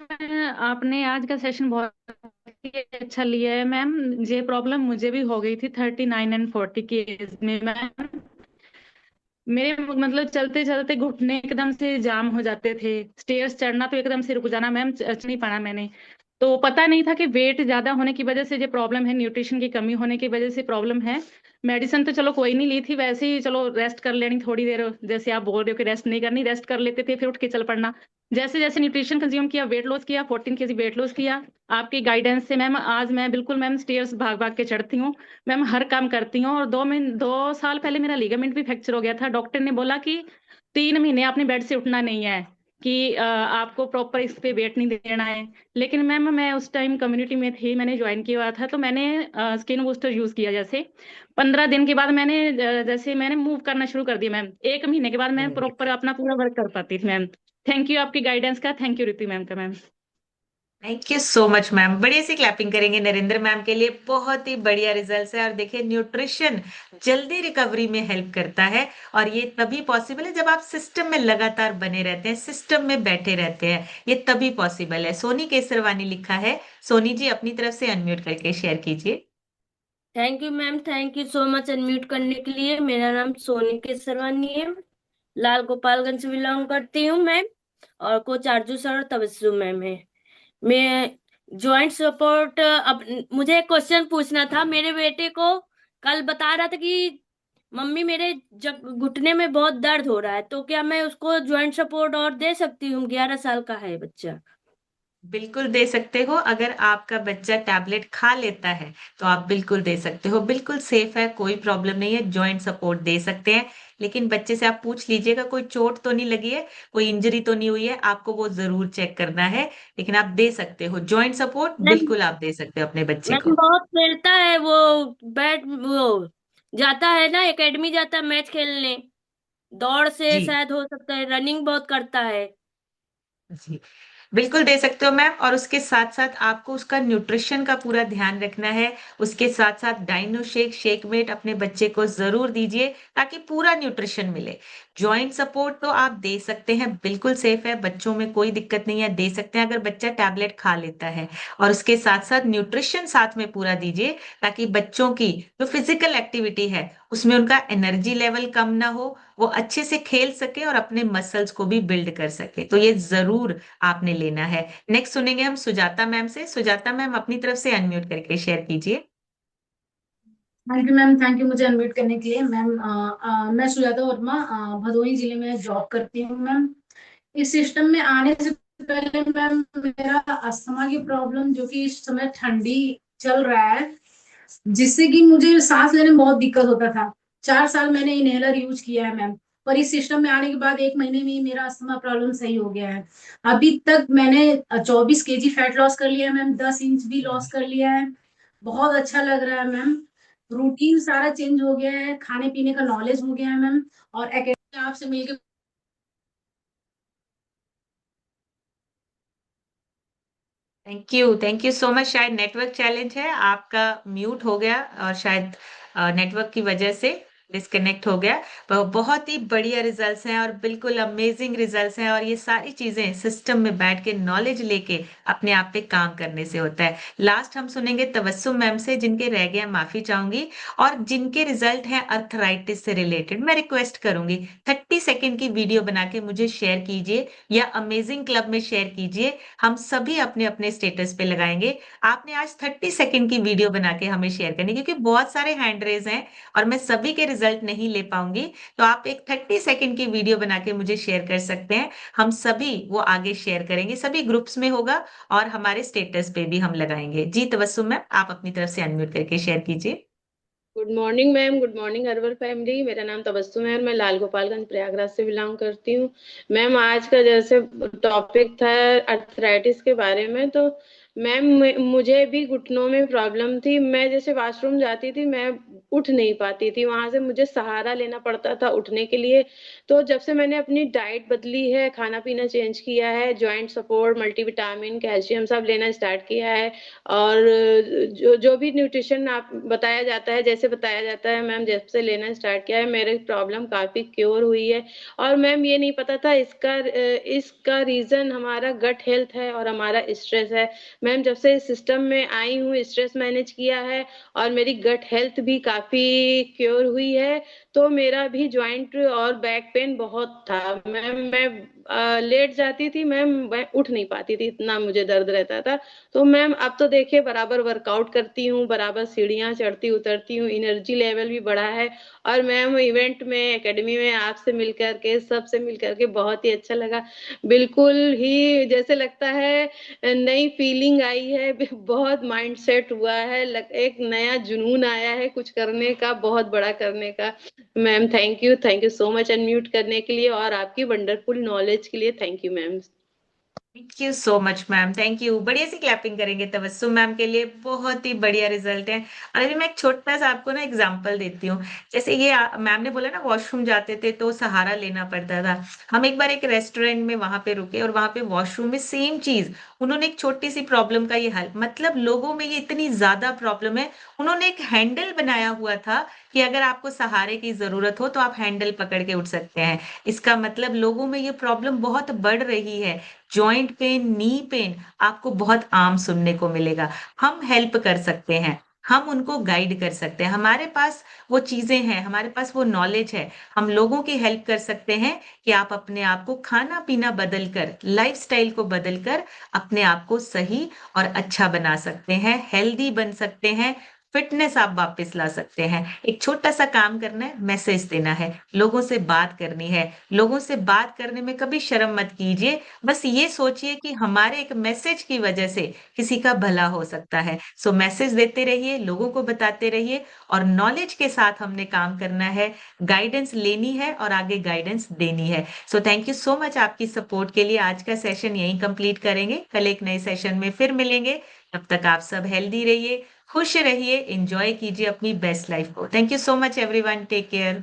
[SPEAKER 8] आपने आज का सेशन बहुत ही अच्छा लिया है मैम। ये प्रॉब्लम मुझे भी हो गई थी 39 एंड 40 की एज में मैम। मेरे मतलब चलते चलते घुटने एकदम से जाम हो जाते थे, स्टेयर्स चढ़ना तो एकदम से रुक जाना मैम, चढ़ नहीं पाना मैंने। तो पता नहीं था कि वेट ज्यादा होने की वजह से ये प्रॉब्लम है, न्यूट्रिशन की कमी होने की वजह से प्रॉब्लम है। मेडिसिन तो चलो कोई नहीं ली थी, वैसे ही चलो रेस्ट कर लेनी थोड़ी देर, जैसे आप बोल रहे हो कि रेस्ट नहीं करनी, रेस्ट कर लेते थे फिर उठ के चल पड़ना। जैसे जैसे न्यूट्रिशन कंज्यूम किया, वेट लॉस किया, 14 kg वेट लॉस किया आपकी गाइडेंस से मैम। आज मैं बिल्कुल मैम स्टेयर्स भाग भाग के चढ़ती हूँ मैम, हर काम करती हूँ। और 2 साल पहले मेरा लिगामेंट भी फ्रैक्चर हो गया था। डॉक्टर ने बोला कि 3 महीने आपने बेड से उठना नहीं है, कि आपको प्रॉपर इस पे वेट नहीं देना है। लेकिन मैम मैं उस टाइम कम्युनिटी में थी, मैंने ज्वाइन किया हुआ था, तो मैंने स्किन बूस्टर यूज किया। जैसे 15 दिन के बाद मैंने जैसे मैंने मूव करना शुरू कर दिया मैम, 1 महीने के बाद मैं प्रॉपर अपना पूरा वर्क कर पाती थी मैम। थैंक यू आपकी गाइडेंस का, थैंक यू रितु मैम का ma'am.
[SPEAKER 1] Thank you so much ma'am. बढ़िया से क्लैपिंग करेंगे नरेंद्र मैम के लिए, बहुत ही बढ़िया रिजल्ट्स है। और देखिए न्यूट्रिशन जल्दी रिकवरी में हेल्प करता है, और ये तभी पॉसिबल है जब आप सिस्टम में लगातार बने रहते हैं, सिस्टम में बैठे रहते हैं, ये तभी पॉसिबल है। सोनी केसरवानी लिखा है। सोनी जी अपनी तरफ से अनम्यूट करके शेयर कीजिए।
[SPEAKER 9] Thank you ma'am, thank you so much unmute करने के लिए। मेरा नाम सोनी केसरवानी है, लाल गोपालगंज से बिलोंग करती हूँ मैम। और कोच आरजू सर और तबस्सुम मैम है। मैं जॉइंट सपोर्ट, अब मुझे एक क्वेश्चन पूछना था। मेरे बेटे को कल बता रहा था कि मम्मी मेरे जब घुटने में बहुत दर्द हो रहा है, तो क्या मैं उसको जॉइंट सपोर्ट और दे सकती हूँ? 11 साल का है बच्चा।
[SPEAKER 1] बिल्कुल दे सकते हो, अगर आपका बच्चा टैबलेट खा लेता है तो आप बिल्कुल दे सकते हो, बिल्कुल सेफ है, कोई प्रॉब्लम नहीं है, जॉइंट सपोर्ट दे सकते हैं। लेकिन बच्चे से आप पूछ लीजिएगा कोई चोट तो नहीं लगी है, कोई इंजरी तो नहीं हुई है, आपको वो जरूर चेक करना है। लेकिन आप दे सकते हो जॉइंट सपोर्ट,
[SPEAKER 9] मैम,
[SPEAKER 1] बिल्कुल आप दे सकते हो अपने बच्चे
[SPEAKER 9] मैम
[SPEAKER 1] को।
[SPEAKER 9] बहुत खेलता है वो, वो जाता है ना एकेडमी, जाता है मैच खेलने। दौड़ से
[SPEAKER 1] जी
[SPEAKER 9] शायद हो सकता है, रनिंग बहुत करता है।
[SPEAKER 1] जी, बिल्कुल दे सकते हो मैम। और उसके साथ साथ आपको उसका न्यूट्रिशन का पूरा ध्यान रखना है। उसके साथ साथ डाइनो शेक, शेकमेट अपने बच्चे को जरूर दीजिए, ताकि पूरा न्यूट्रिशन मिले। जॉइंट सपोर्ट तो आप दे सकते हैं, बिल्कुल सेफ है, बच्चों में कोई दिक्कत नहीं है, दे सकते हैं अगर बच्चा टैबलेट खा लेता है। और उसके साथ साथ न्यूट्रिशन साथ में पूरा दीजिए, ताकि बच्चों की जो फिजिकल एक्टिविटी है उसमें उनका एनर्जी लेवल कम ना हो, वो अच्छे से खेल सके और अपने मसल्स को भी बिल्ड कर सके। तो ये जरूर आपने लेना है। नेक्स्ट सुनेंगे हम सुजाता मैम से। सुजाता मैम अपनी तरफ से अनम्यूट करके शेयर कीजिए।
[SPEAKER 10] Thank you ma'am, thank you मुझे अनम्यूट करने के लिए। मैम मैं सुजाता वर्मा, भदोही जिले में जॉब करती हूँ मैम। इस सिस्टम में आने से पहले मैम मेरा अस्थमा की प्रॉब्लम, जो कि इस समय ठंडी चल रहा है, जिससे कि मुझे सांस लेने में बहुत दिक्कत होता था। 4 साल मैंने इनहेलर यूज किया है मैम। पर इस सिस्टम में आने के बाद 1 महीने में ही मेरा अस्थमा प्रॉब्लम सही हो गया है। अभी तक मैंने 24 kg फैट लॉस कर लिया है मैम, 10 इंच भी लॉस कर लिया है। बहुत अच्छा लग रहा है मैम। रूटीन सारा चेंज हो गया है, खाने पीने का नॉलेज हो गया है मैम। और एकेडमी आपसे मिलकर
[SPEAKER 1] थैंक यू सो मच। शायद नेटवर्क चैलेंज है, आपका म्यूट हो गया और शायद नेटवर्क की वजह से। डिस्कनेक्ट हो गया। बहुत ही बढ़िया रिजल्ट्स हैं और बिल्कुल अमेजिंग रिजल्ट्स हैं, और ये सारी चीजें सिस्टम में बैठ के नॉलेज लेके अपने आप पे काम करने से होता है। लास्ट हम सुनेंगे तबस्सुम मैम से, जिनके रह गए माफी चाहूंगी, और जिनके रिजल्ट हैं अर्थराइटिस से रिलेटेड। मैं रिक्वेस्ट करूंगी 30 सेकेंड की वीडियो बना के मुझे शेयर कीजिए या अमेजिंग क्लब में शेयर कीजिए। हम सभी अपने अपने स्टेटस पे लगाएंगे। आपने आज 30 सेकेंड की वीडियो बना के हमें शेयर करनी, क्योंकि बहुत सारे हैंड रेज हैं और मैं सभी के रिजल्ट नहीं ले पाऊंगी। तो आप एक 30 सेकेंड की वीडियो बना के मुझे शेयर कर सकते हैं। हम सभी वो आगे शेयर करेंगे, सभी ग्रुप्स में होगा और हमारे स्टेटस पे भी हम लगाएंगे। जी तबस्सुम मैम, आप अपनी तरफ से अनम्यूट करके शेयर कीजिए।
[SPEAKER 11] Good morning ma'am, good morning herbal family. मेरा नाम तबस्सुम है और मैं लाल गोपालगंज प्रयागराज से बिलोंग करती हूँ। मैम आज का जैसे टॉपिक था अर्थराइटिस के बारे में, तो मैम मुझे भी घुटनों में प्रॉब्लम थी। मैं जैसे वॉशरूम जाती थी, मैं उठ नहीं पाती थी, वहां से मुझे सहारा लेना पड़ता था उठने के लिए। तो जब से मैंने अपनी डाइट बदली है, खाना पीना चेंज किया है, जॉइंट सपोर्ट, मल्टीविटामिन, कैल्शियम सब लेना स्टार्ट किया है, और जो भी न्यूट्रिशन आप बताया जाता है, जैसे बताया जाता है मैम, जब से लेना स्टार्ट किया है मेरी प्रॉब्लम काफी क्योर हुई है। और मैम ये नहीं पता था इसका रीजन हमारा गट हेल्थ है और हमारा स्ट्रेस है। मैम जब से इस सिस्टम में आई हूँ, स्ट्रेस मैनेज किया है और मेरी गट हेल्थ भी काफी क्योर हुई है। तो मेरा भी ज्वाइंट और बैक पेन बहुत था मैम। मैं लेट जाती थी मैम, मैं उठ नहीं पाती थी, इतना मुझे दर्द रहता था। तो मैम अब तो देखिए बराबर वर्कआउट करती हूँ, बराबर सीढ़ियाँ चढ़ती उतरती हूँ, एनर्जी लेवल भी बढ़ा है। और मैम इवेंट में, एकेडमी में आपसे मिलकर के, सबसे मिलकर के बहुत ही अच्छा लगा। बिल्कुल ही जैसे लगता है नई फीलिंग आई है, बहुत माइंड सेट हुआ है, एक नया जुनून आया है कुछ करने का, बहुत बड़ा करने का। Ma'am thank you so much unmute करने के लिए और आपकी वंडरफुल नॉलेज के लिए। Thank you ma'am.
[SPEAKER 1] Thank you so much ma'am, thank you. बढ़िया सी क्लैपिंग करेंगे तबस्सुम मैम के लिए, बहुत ही बढ़िया रिजल्ट है। और अभी मैं एक छोटा सा आपको ना एग्जांपल देती हूँ। जैसे ये मैम ने बोला ना वॉशरूम जाते थे तो सहारा लेना पड़ता था। हम एक बार एक रेस्टोरेंट में वहां पे रुके और वहां पे वॉशरूम में सेम चीज, उन्होंने एक छोटी सी प्रॉब्लम का ये हल, मतलब लोगों में ये इतनी ज्यादा प्रॉब्लम है, उन्होंने एक हैंडल बनाया हुआ था कि अगर आपको सहारे की जरूरत हो तो आप हैंडल पकड़ के उठ सकते हैं। इसका मतलब लोगों में ये प्रॉब्लम बहुत बढ़ रही है। जॉइंट पेन, नी पेन आपको बहुत आम सुनने को मिलेगा। हम हेल्प कर सकते हैं, हम उनको गाइड कर सकते हैं, हमारे पास वो चीजें हैं, हमारे पास वो नॉलेज है। हम लोगों की हेल्प कर सकते हैं कि आप अपने आप को खाना पीना बदल कर, लाइफस्टाइल को बदल कर अपने आप को सही और अच्छा बना सकते हैं, हेल्दी बन सकते हैं, फिटनेस आप वापस ला सकते हैं। एक छोटा सा काम करना है, मैसेज देना है, लोगों से बात करनी है। लोगों से बात करने में कभी शर्म मत कीजिए, बस ये सोचिए कि हमारे एक मैसेज की वजह से किसी का भला हो सकता है। सो मैसेज देते रहिए, लोगों को बताते रहिए, और नॉलेज के साथ हमने काम करना है, गाइडेंस लेनी है और आगे गाइडेंस देनी है। So thank you so much आपकी सपोर्ट के लिए। आज का सेशन यहीं कंप्लीट करेंगे, कल एक नए सेशन में फिर मिलेंगे। तब तक आप सब हेल्दी रहिए, खुश रहिए, एंजॉय कीजिए अपनी बेस्ट लाइफ को। Thank you so much everyone, take care.